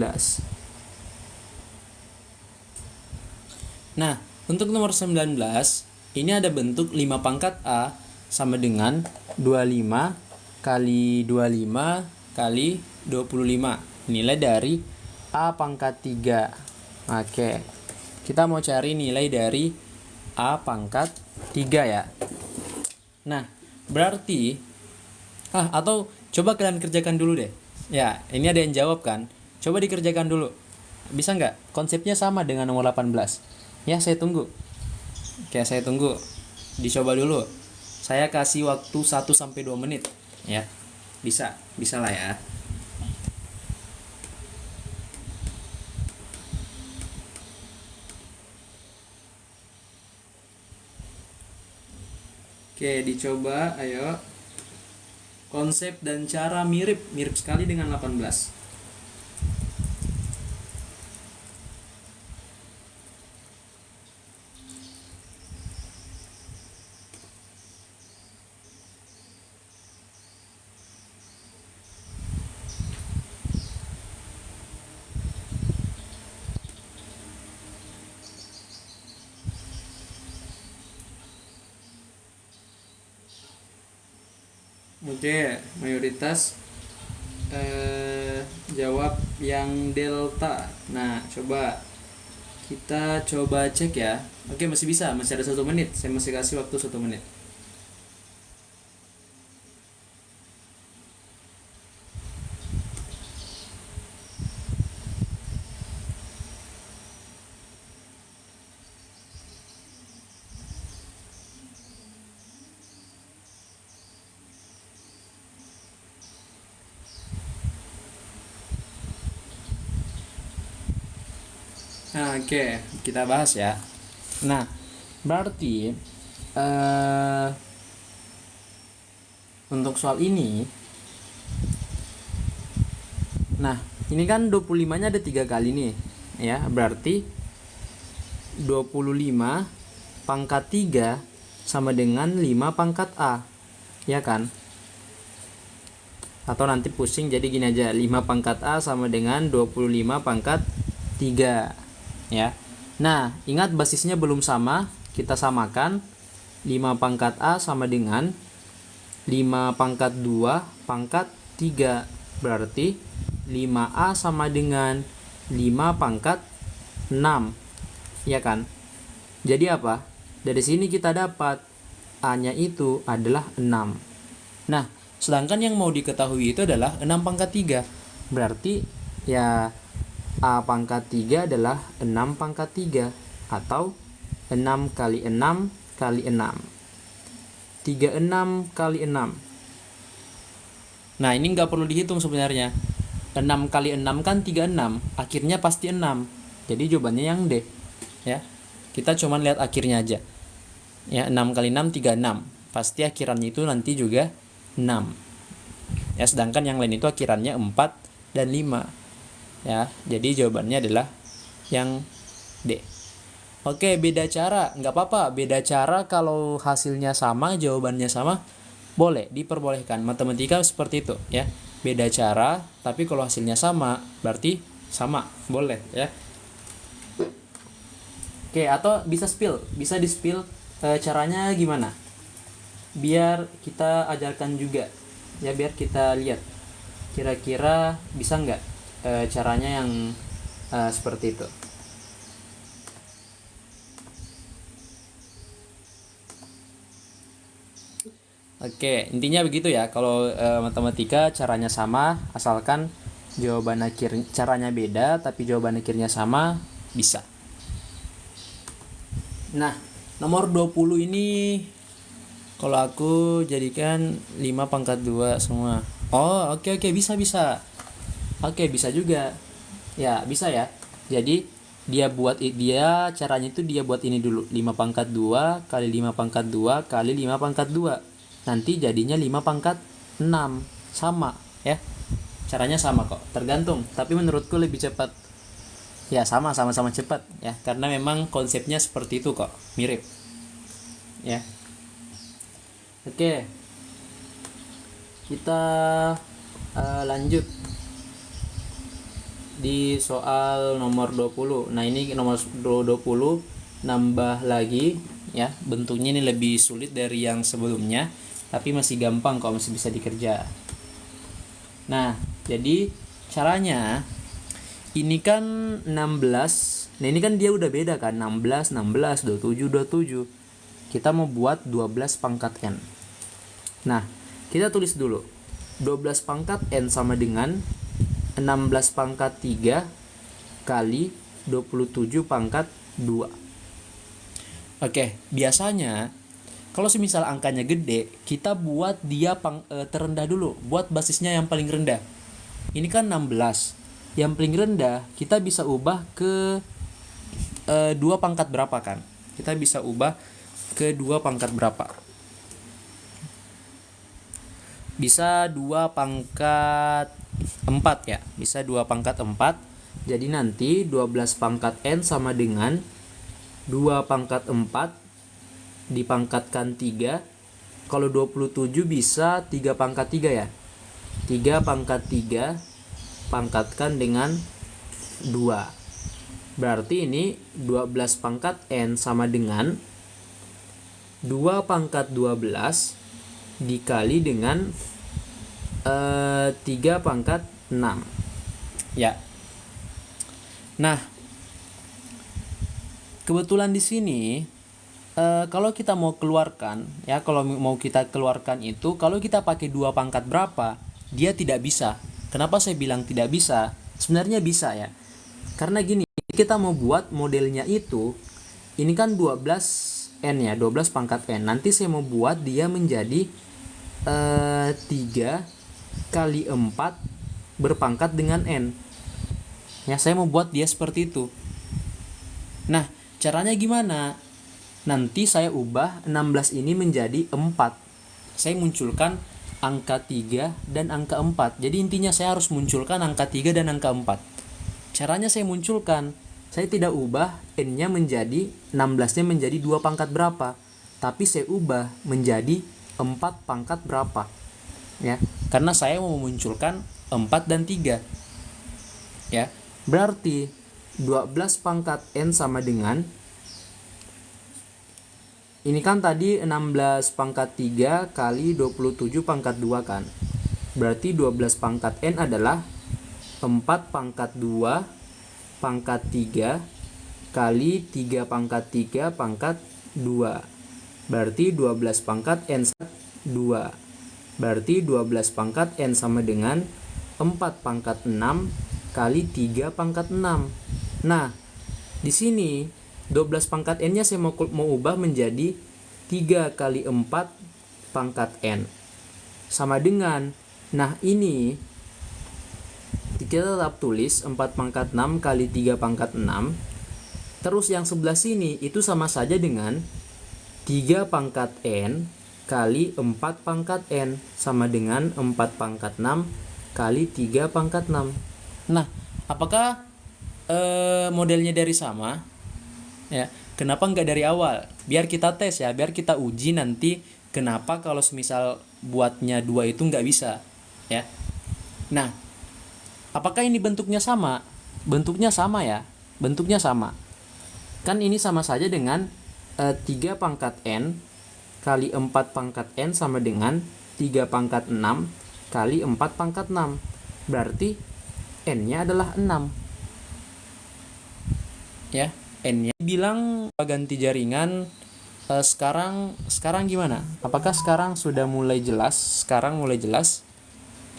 Nah, untuk nomor 19, ini ada bentuk 5 pangkat A sama dengan 25 kali 25 kali 25. Nilai dari A pangkat 3. Oke. Kita mau cari nilai dari A pangkat 3 ya. Nah, berarti atau coba kalian kerjakan dulu deh. Ya, ini ada yang jawab kan? Coba dikerjakan dulu. Bisa nggak? Konsepnya sama dengan nomor 18. Ya, saya tunggu. Oke, saya tunggu. Dicoba dulu. Saya kasih waktu 1-2 menit. Ya, bisa lah ya. Oke, dicoba, ayo. Konsep dan cara mirip sekali dengan 18. Oke, mayoritas jawab yang delta. Nah, kita coba cek ya. Oke, masih bisa, masih ada 1 menit. Saya masih kasih waktu 1 menit. Nah, oke, kita bahas ya. Nah, berarti untuk soal ini, nah ini kan 25-nya ada 3 kali nih ya, berarti 25 pangkat 3 sama dengan 5 pangkat A, ya kan? Atau nanti pusing jadi gini aja, 5 pangkat A sama dengan 25 pangkat 3 ya. Nah, ingat basisnya belum sama, kita samakan. 5 pangkat A sama dengan 5 pangkat 2 pangkat 3, berarti 5A sama dengan 5 pangkat 6, ya kan? Jadi apa? Dari sini kita dapat A-nya itu adalah 6. Nah, sedangkan yang mau diketahui itu adalah 6 pangkat 3. Berarti ya A pangkat 3 adalah 6 pangkat 3, atau 6 kali 6 kali 6. 36 kali 6. Nah, ini nggak perlu dihitung sebenarnya. 6 kali 6 kan 36, akhirnya pasti 6. Jadi jawabannya yang D. Ya. Kita cuma lihat akhirnya aja. Ya, 6 kali 6 36. Pasti akhirannya itu nanti juga 6. Ya, sedangkan yang lain itu akhirannya 4 dan 5. Ya, jadi jawabannya adalah yang D. Oke, beda cara, nggak apa-apa. Beda cara kalau hasilnya sama, jawabannya sama, boleh, diperbolehkan. Matematika seperti itu ya. Beda cara, tapi kalau hasilnya sama, berarti sama, boleh ya. Oke, atau bisa di-spill caranya gimana? Biar kita ajarkan juga, ya, biar kita lihat. Kira-kira bisa nggak caranya yang seperti itu? Oke, intinya begitu ya. Kalau matematika caranya sama, asalkan jawaban akhir caranya beda tapi jawaban akhirnya sama, bisa. Nah, nomor 20 ini kalau aku jadikan 5 pangkat 2 semua. Oh, oke, bisa. Oke, bisa juga. Ya, bisa ya. Jadi dia caranya itu dia buat ini dulu, 5 pangkat 2 kali 5 pangkat 2 kali 5 pangkat 2. Nanti jadinya 5 pangkat 6. Sama ya. Caranya sama kok, tergantung, tapi menurutku lebih cepat. Ya, sama-sama cepat ya, karena memang konsepnya seperti itu kok, mirip. Ya. Oke. Kita lanjut di soal nomor 20. Nah, ini nomor 20 nambah lagi ya. Bentuknya ini lebih sulit dari yang sebelumnya, tapi masih gampang kok, masih bisa dikerja. Nah, jadi caranya ini kan 16. Nah, ini kan dia udah beda kan, 16, 27, 27. Kita mau buat 12 pangkat N. Nah, kita tulis dulu. 12 pangkat N sama dengan 16 pangkat 3 kali 27 pangkat 2. Oke, biasanya kalau semisal angkanya gede, kita buat dia terendah dulu, buat basisnya yang paling rendah. Ini kan 16. Yang paling rendah kita bisa ubah ke 2 pangkat berapa kan? Kita bisa ubah ke 2 pangkat berapa? Bisa 2 pangkat 4 ya. Bisa 2 pangkat 4. Jadi nanti 12 pangkat N sama dengan 2 pangkat 4 dipangkatkan 3. Kalau 27 bisa 3 pangkat 3 ya. 3 pangkat 3 pangkatkan dengan 2. Berarti ini 12 pangkat N sama dengan 2 pangkat 12 dikali dengan 3 pangkat 6. Ya. Nah, kebetulan di sini kalau kita mau keluarkan, ya, kalau mau kita keluarkan itu, kalau kita pakai 2 pangkat berapa, dia tidak bisa. Kenapa saya bilang tidak bisa? Sebenarnya bisa ya. Karena gini, kita mau buat modelnya itu, ini kan 12N ya, 12 pangkat N. Nanti saya mau buat dia menjadi 3 kali 4 berpangkat dengan N. Ya, saya mau buat dia seperti itu. Nah, caranya gimana? Nanti saya ubah 16 ini menjadi 4. Saya munculkan angka 3 dan angka 4. Jadi intinya saya harus munculkan angka 3 dan angka 4. Caranya saya munculkan, saya tidak ubah N-nya menjadi 16-nya menjadi 2 pangkat berapa, tapi saya ubah menjadi 4 pangkat berapa. Ya, karena saya mau memunculkan 4 dan 3. Ya, berarti 12 pangkat N sama dengan, ini kan tadi 16 pangkat 3 kali 27 pangkat 2 kan. Berarti 12 pangkat N adalah 4 pangkat 2 pangkat 3 kali 3 pangkat 3 pangkat 2. Berarti 12 pangkat N 2. Berarti 12 pangkat N sama dengan 4 pangkat 6 kali 3 pangkat 6. Nah, di sini 12 pangkat N-nya saya mau ubah menjadi 3 kali 4 pangkat N. Sama dengan, nah ini kita tetap tulis 4 pangkat 6 kali 3 pangkat 6. Terus yang sebelah sini itu sama saja dengan 3 pangkat N kali 4 pangkat N. Sama dengan 4 pangkat 6 kali 3 pangkat 6. Nah, apakah modelnya dari sama? Ya, kenapa nggak dari awal? Biar kita tes ya, biar kita uji nanti kenapa kalau semisal buatnya 2 itu nggak bisa. Ya. Nah, apakah ini bentuknya sama? Bentuknya sama ya, bentuknya sama. Kan ini sama saja dengan 3 pangkat N kali 4 pangkat N sama dengan 3 pangkat 6 kali 4 pangkat 6. Berarti N-nya adalah 6. Ya. N-nya bilang ganti jaringan. Sekarang gimana? Apakah sekarang sudah mulai jelas?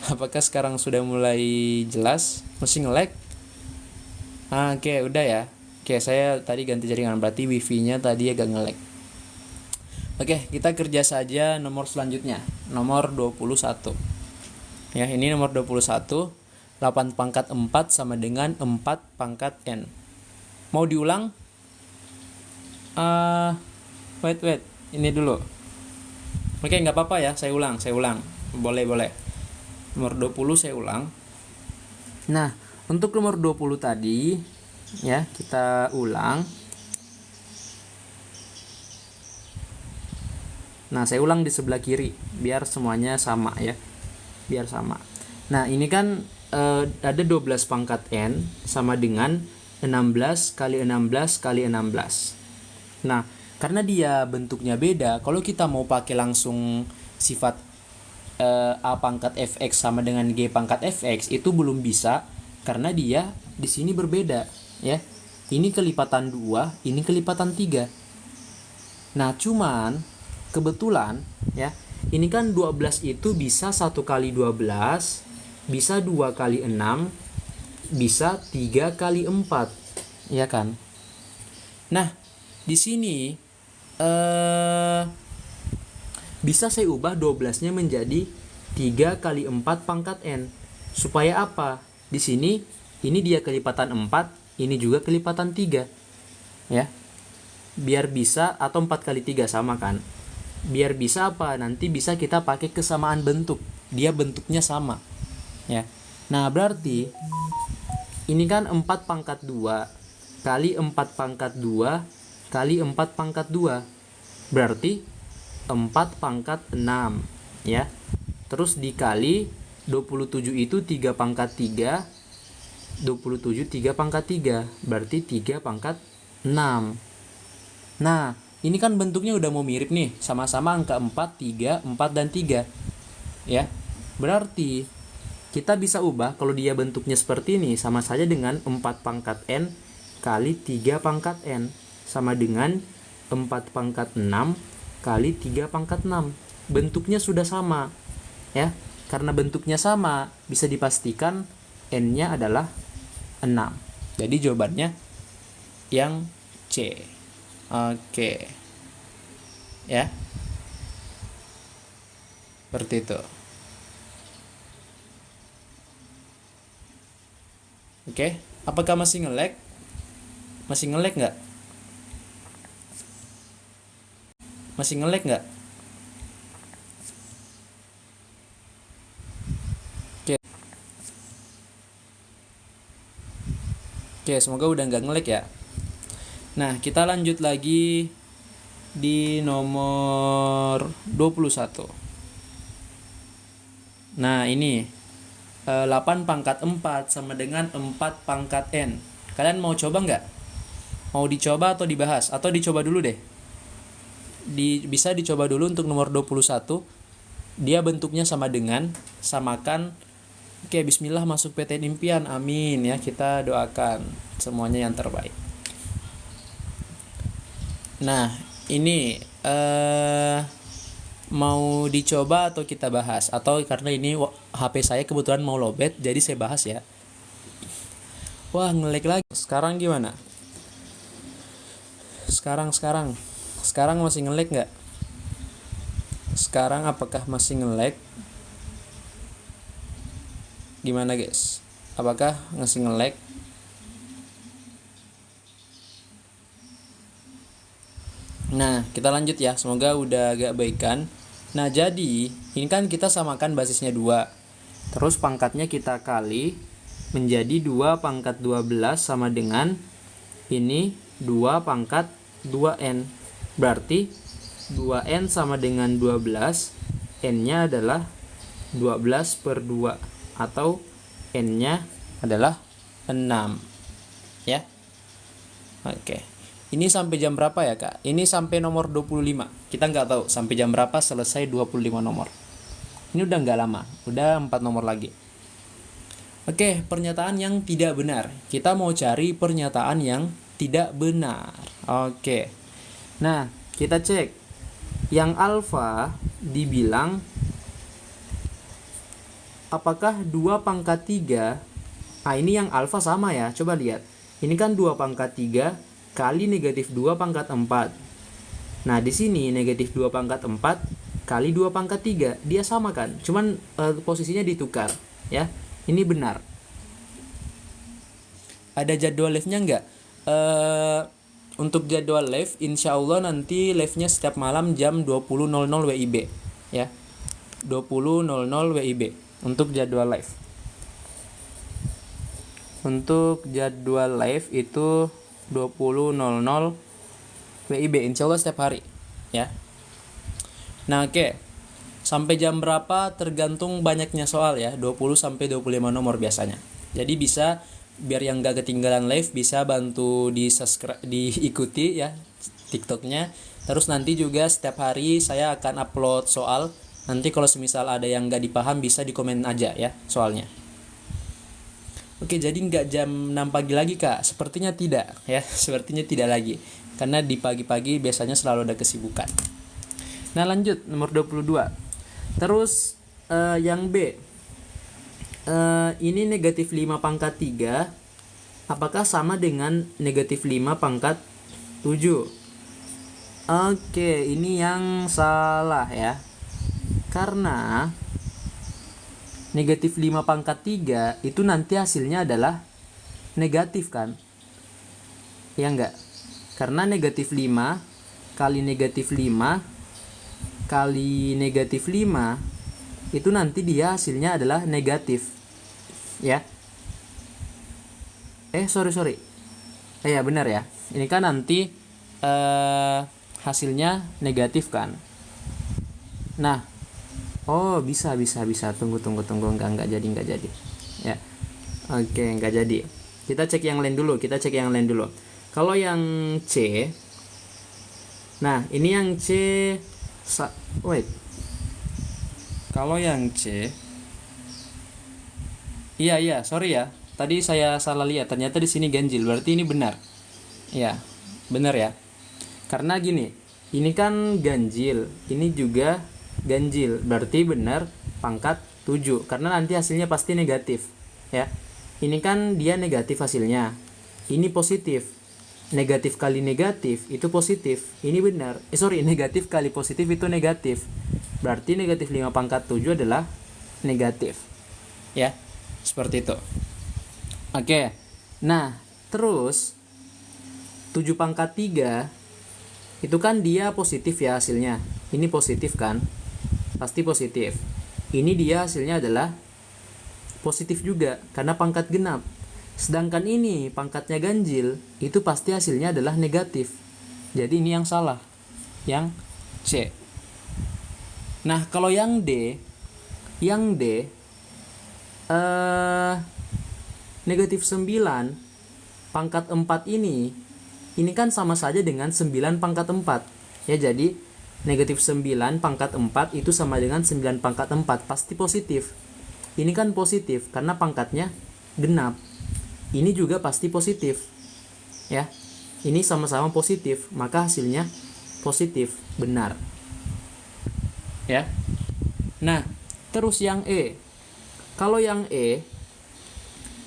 Apakah sekarang sudah mulai jelas? Masih nge-lag? Oke, udah ya. Oke, saya tadi ganti jaringan, berarti wifi-nya tadi agak nge-lag. Oke, kita kerja saja nomor selanjutnya, nomor 21. Ya, ini nomor 21. 8 pangkat 4 sama dengan 4 pangkat N. Mau diulang? Wait. Ini dulu. Oke, nggak apa-apa ya, saya ulang. Boleh. Nomor 20 saya ulang. Nah, untuk nomor 20 tadi, ya, kita ulang. Nah, saya ulang di sebelah kiri, biar semuanya sama ya. Biar sama. Nah, ini kan ada 12 pangkat N sama dengan 16 kali 16 kali 16. Nah, karena dia bentuknya beda, kalau kita mau pakai langsung sifat A pangkat fx sama dengan G pangkat fx itu belum bisa, karena dia di sini berbeda ya. Ini kelipatan 2, ini kelipatan 3. Nah, cuman kebetulan ya, ini kan 12 itu bisa 1 kali 12, bisa 2 kali 6, bisa 3 kali 4, ya kan? Nah, di sini bisa saya ubah 12-nya menjadi 3 kali 4 pangkat N. Supaya apa? Di sini ini dia kelipatan 4, ini juga kelipatan 3. Ya. Biar bisa, atau 4 kali 3 sama kan? Biar bisa apa? Nanti bisa kita pakai kesamaan bentuk. Dia bentuknya sama. Ya. Nah, berarti ini kan 4 pangkat 2 kali 4 pangkat 2 kali 4 pangkat 2. Berarti 4 pangkat 6 ya. Terus dikali 27 itu 3 pangkat 3. 27 3 pangkat 3. Berarti 3 pangkat 6. Nah, Ini kan bentuknya udah mau mirip nih, sama-sama angka 4, 3, 4 dan 3. Ya. Berarti kita bisa ubah kalau dia bentuknya seperti ini sama saja dengan 4 pangkat n kali 3 pangkat n sama dengan 4 pangkat 6 kali 3 pangkat 6. Bentuknya sudah sama. Ya. Karena bentuknya sama, bisa dipastikan n-nya adalah 6. Jadi jawabannya yang C. Oke. Ya. Seperti itu. Oke, apakah masih nge-lag? Masih nge-lag nggak? Masih nge-lag nggak? Oke. Oke, semoga udah nggak nge-lag ya. Nah, kita lanjut lagi di nomor 21. Nah, ini 8 pangkat 4 sama dengan 4 pangkat n. Kalian mau coba nggak? Mau dicoba atau dibahas? Atau dicoba dulu deh. Bisa dicoba dulu untuk nomor 21. Dia bentuknya sama dengan, samakan. Oke, bismillah masuk PTN impian. Amin ya, kita doakan semuanya yang terbaik. Nah, ini mau dicoba atau kita bahas? Atau karena ini HP saya kebetulan mau lowbat, jadi saya bahas ya. Wah, nge-lag lagi. Sekarang gimana? Sekarang masih nge-lag nggak? Sekarang apakah masih nge-lag? Gimana guys? Apakah masih nge-lag? Nah, kita lanjut ya. Semoga udah agak baikan. Nah, jadi ini kan kita samakan basisnya 2. Terus pangkatnya kita kali menjadi 2 pangkat 12 sama dengan ini 2 pangkat 2n. Berarti 2n sama dengan 12. N-nya adalah 12 per 2. Atau n-nya adalah 6. Ya. Oke. Ini sampai jam berapa ya kak? Ini sampai nomor 25. Kita nggak tahu sampai jam berapa selesai 25 nomor. Ini udah nggak lama. Udah 4 nomor lagi. Oke, pernyataan yang tidak benar. Kita mau cari pernyataan yang tidak benar. Oke. Nah, kita cek. Yang alfa dibilang apakah 2 pangkat 3? Ini yang alfa sama ya. Coba lihat. Ini kan 2 pangkat 3 kali negatif 2 pangkat 4. Nah, di sini negatif 2 pangkat 4 kali 2 pangkat 3. Dia sama kan? Cuman posisinya ditukar. Ya, ini benar. Ada jadwal live-nya nggak? Untuk jadwal live, insya Allah nanti live-nya setiap malam jam 20.00 WIB. Ya, 20.00 WIB untuk jadwal live. Untuk jadwal live itu 20.00 WIB, insya Allah setiap hari ya. Nah, oke. Sampai jam berapa tergantung banyaknya soal ya, 20 sampai 25 nomor biasanya. Jadi bisa, biar yang gak ketinggalan live, bisa bantu di subscribe, diikuti ya TikToknya. Terus nanti juga setiap hari saya akan upload soal. Nanti kalau semisal ada yang gak dipaham bisa dikomen aja ya soalnya. Oke, jadi nggak jam 6 pagi lagi kak? Sepertinya tidak ya, sepertinya tidak lagi. Karena di pagi-pagi biasanya selalu ada kesibukan. Nah, lanjut nomor 22. Terus yang B. Ini negatif 5 pangkat 3. Apakah sama dengan negatif 5 pangkat 7? Oke, ini yang salah ya. Karena negatif 5 pangkat 3 itu nanti hasilnya adalah negatif kan? Ya enggak? Karena negatif 5 kali negatif 5 kali negatif 5 itu nanti dia hasilnya adalah negatif. Ya. Sorry. Ya benar ya. Ini kan nanti hasilnya negatif kan? Nah, oh bisa. Tunggu. Enggak jadi. Ya. Oke, enggak jadi. Kita cek yang lain dulu. Kalau yang C, Nah, ini yang C wait. Kalau yang C, iya, sorry ya. Tadi saya salah lihat. Ternyata di sini ganjil. Berarti ini benar. Ya, benar ya. Karena gini, ini kan ganjil, ini juga ganjil. Berarti benar pangkat 7. Karena nanti hasilnya pasti negatif. Ya, ini kan dia negatif hasilnya. Ini positif. Negatif kali negatif itu positif. Ini benar. Negatif kali positif itu negatif. Berarti negatif 5 pangkat 7 adalah negatif. Ya, seperti itu. Oke. Nah, terus 7 pangkat 3 itu kan dia positif ya hasilnya. Ini positif kan? Pasti positif. Ini dia hasilnya adalah positif juga karena pangkat genap. Sedangkan ini pangkatnya ganjil, itu pasti hasilnya adalah negatif. Jadi ini yang salah. Yang C. Nah, kalau yang D negatif 9 pangkat 4 ini kan sama saja dengan 9 pangkat 4. Ya, jadi negatif 9 pangkat 4 itu sama dengan 9 pangkat 4. Pasti positif. Ini kan positif karena pangkatnya genap. Ini juga pasti positif. Ya. Ini sama-sama positif, maka hasilnya positif, benar. Ya. Nah, terus yang E. Kalau yang E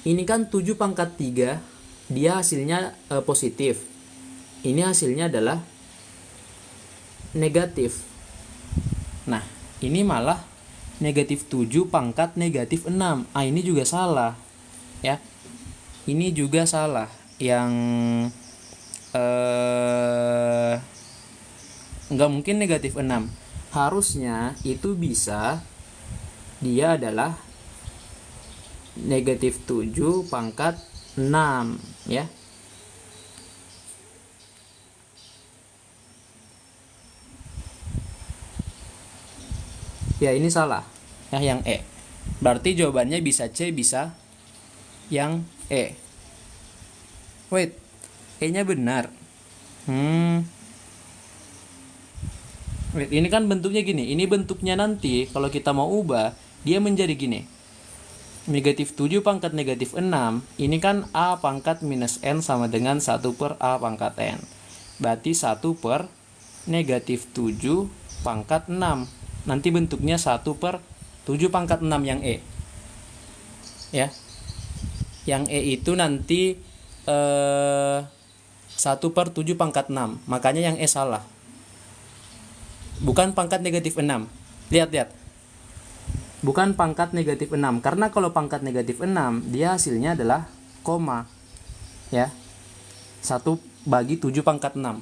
ini kan 7 pangkat 3, dia hasilnya positif. Ini hasilnya adalah negatif. Nah, ini malah negatif 7 pangkat negatif 6. Ini juga salah. Ya. Ini juga salah. Yang nggak mungkin negatif 6. Harusnya itu bisa dia adalah negatif 7 pangkat 6 ya. Ya, ini salah. Ya, yang E. Berarti jawabannya bisa C, bisa yang E. Wait, E-nya benar. Wait, ini kan bentuknya gini. Ini bentuknya nanti kalau kita mau ubah, dia menjadi gini. Negatif 7 pangkat negatif 6. Ini kan A pangkat minus N sama dengan 1 per A pangkat N. Berarti 1 per negatif 7 pangkat 6. Nanti bentuknya 1 per 7 pangkat 6 yang E. Ya. Yang E itu nanti 1 per 7 pangkat 6. Makanya yang E salah. Bukan pangkat negatif 6. Lihat. Bukan pangkat negatif 6. Karena kalau pangkat negatif 6, dia hasilnya adalah koma. Ya. 1 bagi 7 pangkat 6.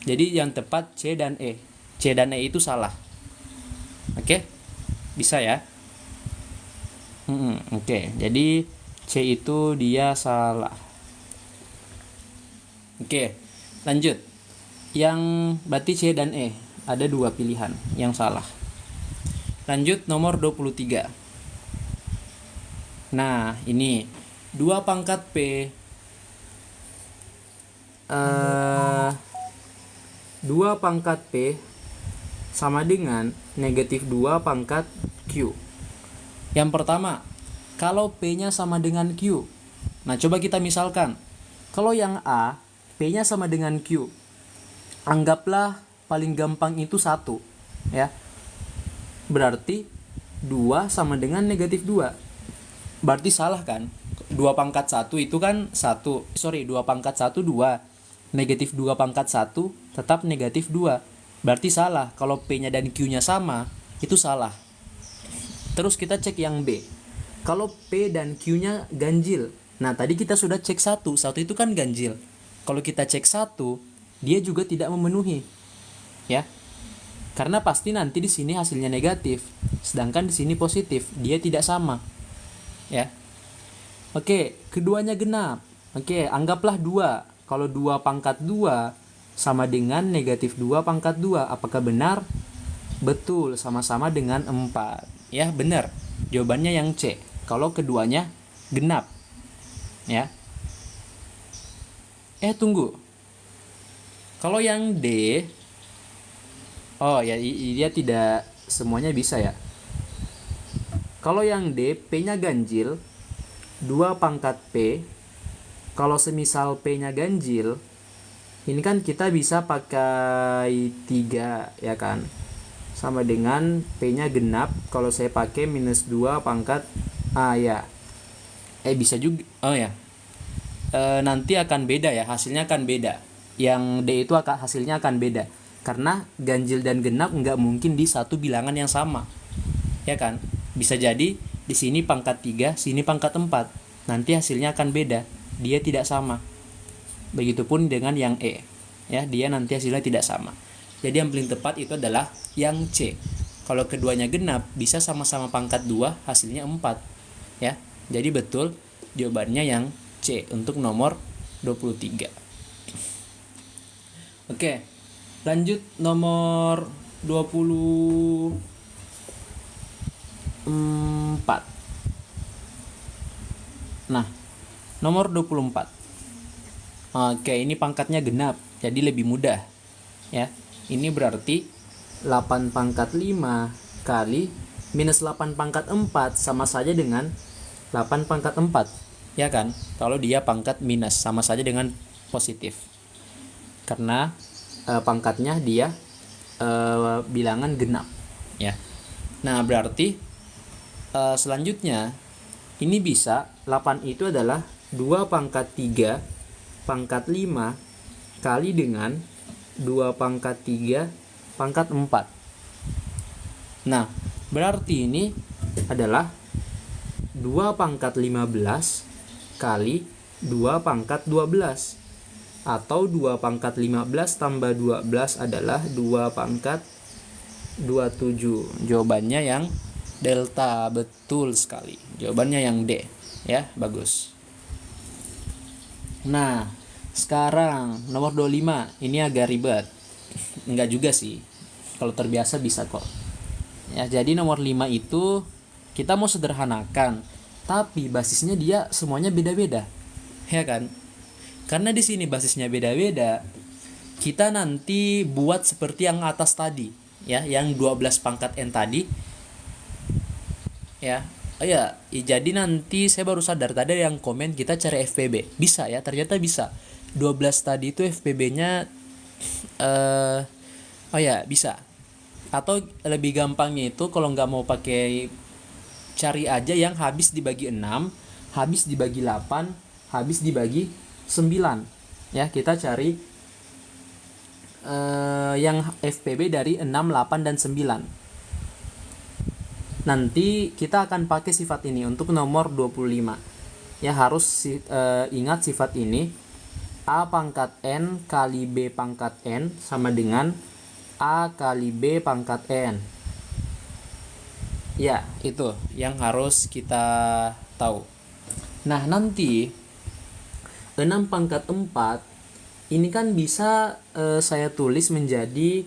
Jadi yang tepat C dan E. C dan E itu salah. Oke? Bisa ya? Oke. Jadi C itu dia salah. Oke. Lanjut. Yang berarti C dan E. Ada 2 pilihan yang salah. Lanjut nomor 23. Nah, ini 2 pangkat P 2 pangkat P sama dengan negatif 2 pangkat Q. Yang pertama, kalau P-nya sama dengan Q. Nah, coba kita misalkan. Kalau yang A, P-nya sama dengan Q. Anggaplah paling gampang itu 1. Ya. Berarti 2 sama dengan negatif 2. Berarti salah kan? 2 pangkat 1 itu kan 2 pangkat 1 2. Negatif 2 pangkat 1 tetap negatif 2. Berarti salah. Kalau P-nya dan Q-nya sama, itu salah. Terus kita cek yang B. Kalau P dan Q-nya ganjil. Nah, tadi kita sudah cek 1. 1 itu kan ganjil. Kalau kita cek 1, dia juga tidak memenuhi. Ya. Karena pasti nanti di sini hasilnya negatif, sedangkan di sini positif, dia tidak sama. Ya. Oke, keduanya genap. Oke, anggaplah 2. Kalau 2 pangkat 2 sama dengan negatif 2 pangkat 2. Apakah benar? Betul, sama-sama dengan 4. Ya, benar. Jawabannya yang C. Kalau keduanya genap. Ya. Tunggu. Kalau yang D, Oh ya, dia tidak semuanya bisa ya. Kalau yang D, P-nya ganjil, 2 pangkat P. Kalau semisal P-nya ganjil, ini kan kita bisa pakai 3 ya kan. Sama dengan P-nya genap, kalau saya pakai minus 2 pangkat A ya. Bisa juga. Oh ya. Nanti akan beda ya, hasilnya akan beda. Yang D itu hasilnya akan beda. Karena ganjil dan genap nggak mungkin di satu bilangan yang sama. Ya kan? Bisa jadi di sini pangkat 3, sini pangkat 4. Nanti hasilnya akan beda. Dia tidak sama. Begitupun dengan yang E. Ya, dia nanti hasilnya tidak sama. Jadi yang paling tepat itu adalah yang C. Kalau keduanya genap, bisa sama-sama pangkat 2, hasilnya 4. Ya. Jadi betul jawabannya yang C untuk nomor 23. Oke. Lanjut nomor 24. Nah, nomor 24. Oke, ini pangkatnya genap, jadi lebih mudah. Ya. Ini berarti 8 pangkat 5 kali minus 8 pangkat 4 sama saja dengan 8 pangkat 4. Ya kan? Kalau dia pangkat minus sama saja dengan positif. Karena pangkatnya dia bilangan genap. Ya. Nah, berarti selanjutnya ini bisa 8 itu adalah 2 pangkat 3 pangkat 5 kali dengan 2 pangkat 3 pangkat 4. Nah, berarti ini adalah 2 pangkat 15 kali 2 pangkat 12. Atau 2 pangkat 15 tambah 12 adalah 2 pangkat 27. Jawabannya yang delta, betul sekali. Jawabannya yang D. Ya, bagus. Nah, sekarang nomor 25. Ini agak ribet. Enggak juga sih. Kalau terbiasa bisa kok. Ya, jadi nomor 5 itu kita mau sederhanakan, tapi basisnya dia semuanya beda-beda. Ya kan? Karena di sini basisnya beda-beda, kita nanti buat seperti yang atas tadi, ya, yang 12 pangkat N tadi. Ya. Oh ya, jadi nanti saya baru sadar tadi yang komen kita cari FPB. Bisa ya, ternyata bisa. 12 tadi itu FPB-nya oh ya, bisa. Atau lebih gampangnya itu kalau nggak mau pakai, cari aja yang habis dibagi 6, habis dibagi 8, habis dibagi 9. Ya, kita cari yang FPB dari 6, 8, dan 9. Nanti kita akan pakai sifat ini untuk nomor 25. Ya, harus ingat sifat ini. A pangkat N kali B pangkat N sama dengan A kali B pangkat N. Ya, itu yang harus kita tahu. Nah, nanti 6 pangkat 4 ini kan bisa saya tulis menjadi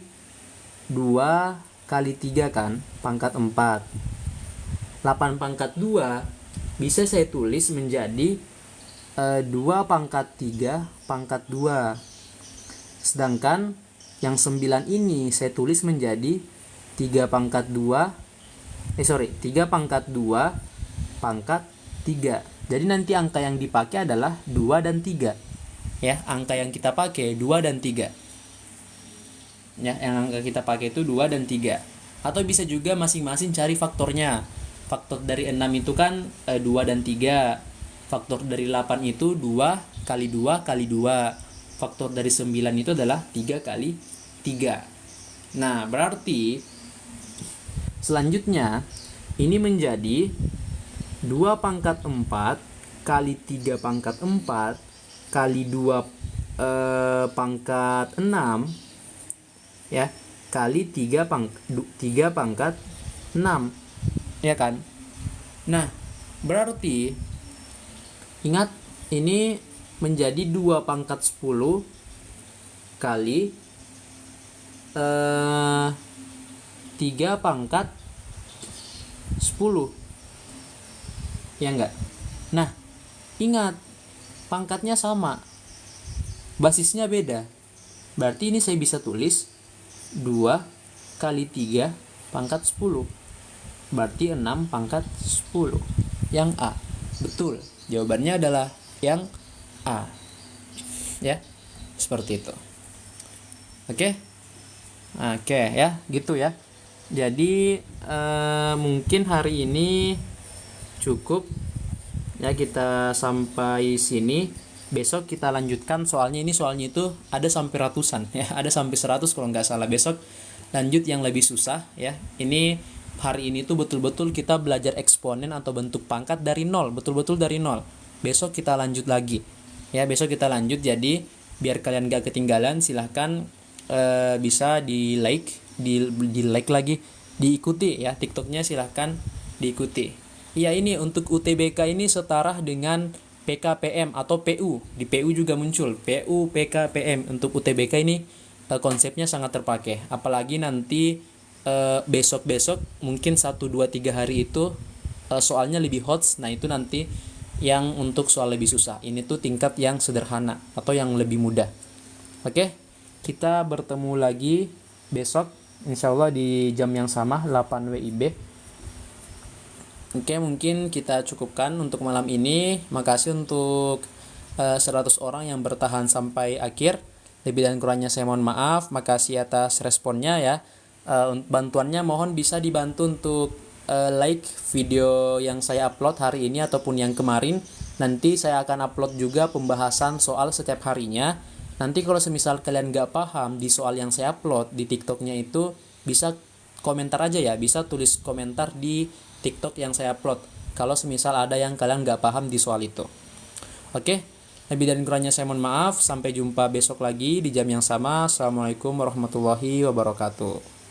2 kali 3 kan, pangkat 4. 8 pangkat 2 bisa saya tulis menjadi 2 pangkat 3 pangkat 2. Sedangkan yang 9 ini saya tulis menjadi 3 pangkat 2 3 pangkat 2 pangkat 3. Jadi nanti angka yang dipakai adalah 2 dan 3. Ya, angka yang kita pakai 2 dan 3. Ya, yang angka kita pakai itu 2 dan 3. Atau bisa juga masing-masing cari faktornya. Faktor dari 6 itu kan 2 dan 3. Faktor dari 8 itu 2 kali 2 kali 2. Faktor dari 9 itu adalah 3 kali 3. Nah, berarti selanjutnya ini menjadi 2 pangkat 4 kali 3 pangkat 4 kali 2 pangkat 6, ya, kali 3 pangkat 6, ya kan. Nah, berarti ingat ini menjadi 2 pangkat 10 kali 3 pangkat 10, ya enggak. Nah, ingat pangkatnya sama, basisnya beda. Berarti ini saya bisa tulis 2 kali 3 pangkat 10. Berarti 6 pangkat 10. Yang A. Betul. Jawabannya adalah yang A. Ya. Seperti itu. Oke. Oke ya, gitu ya. Jadi mungkin hari ini cukup ya, kita sampai sini. Besok kita lanjutkan soalnya itu ada sampai ratusan ya, ada sampai 100 kalau nggak salah. Besok lanjut yang lebih susah ya. Ini hari ini tuh betul-betul kita belajar eksponen atau bentuk pangkat dari nol, betul-betul dari nol. Besok kita lanjut lagi ya, besok kita lanjut. Jadi biar kalian nggak ketinggalan, silahkan bisa di like lagi, diikuti ya TikToknya, silahkan diikuti. Ya, ini untuk UTBK ini setara dengan PKPM atau PU. Di PU juga muncul PU PKPM. Untuk UTBK ini konsepnya sangat terpakai. Apalagi nanti besok-besok mungkin 1 2 3 hari itu soalnya lebih hot. Nah, itu nanti yang untuk soal lebih susah. Ini tuh tingkat yang sederhana atau yang lebih mudah. Oke. Kita bertemu lagi besok insyaallah di jam yang sama 8 WIB. Oke, mungkin kita cukupkan untuk malam ini. Makasih untuk 100 orang yang bertahan sampai akhir. Lebih dan kurangnya saya mohon maaf. Makasih atas responnya ya. Bantuannya mohon bisa dibantu untuk like video yang saya upload hari ini ataupun yang kemarin. Nanti saya akan upload juga pembahasan soal setiap harinya. Nanti kalau semisal kalian gak paham di soal yang saya upload di TikToknya itu, bisa komentar aja ya. Bisa tulis komentar di TikTok yang saya upload kalau semisal ada yang kalian gak paham di soal itu. Oke, lebih dan kurangnya saya mohon maaf. Sampai jumpa besok lagi di jam yang sama. Assalamualaikum warahmatullahi wabarakatuh.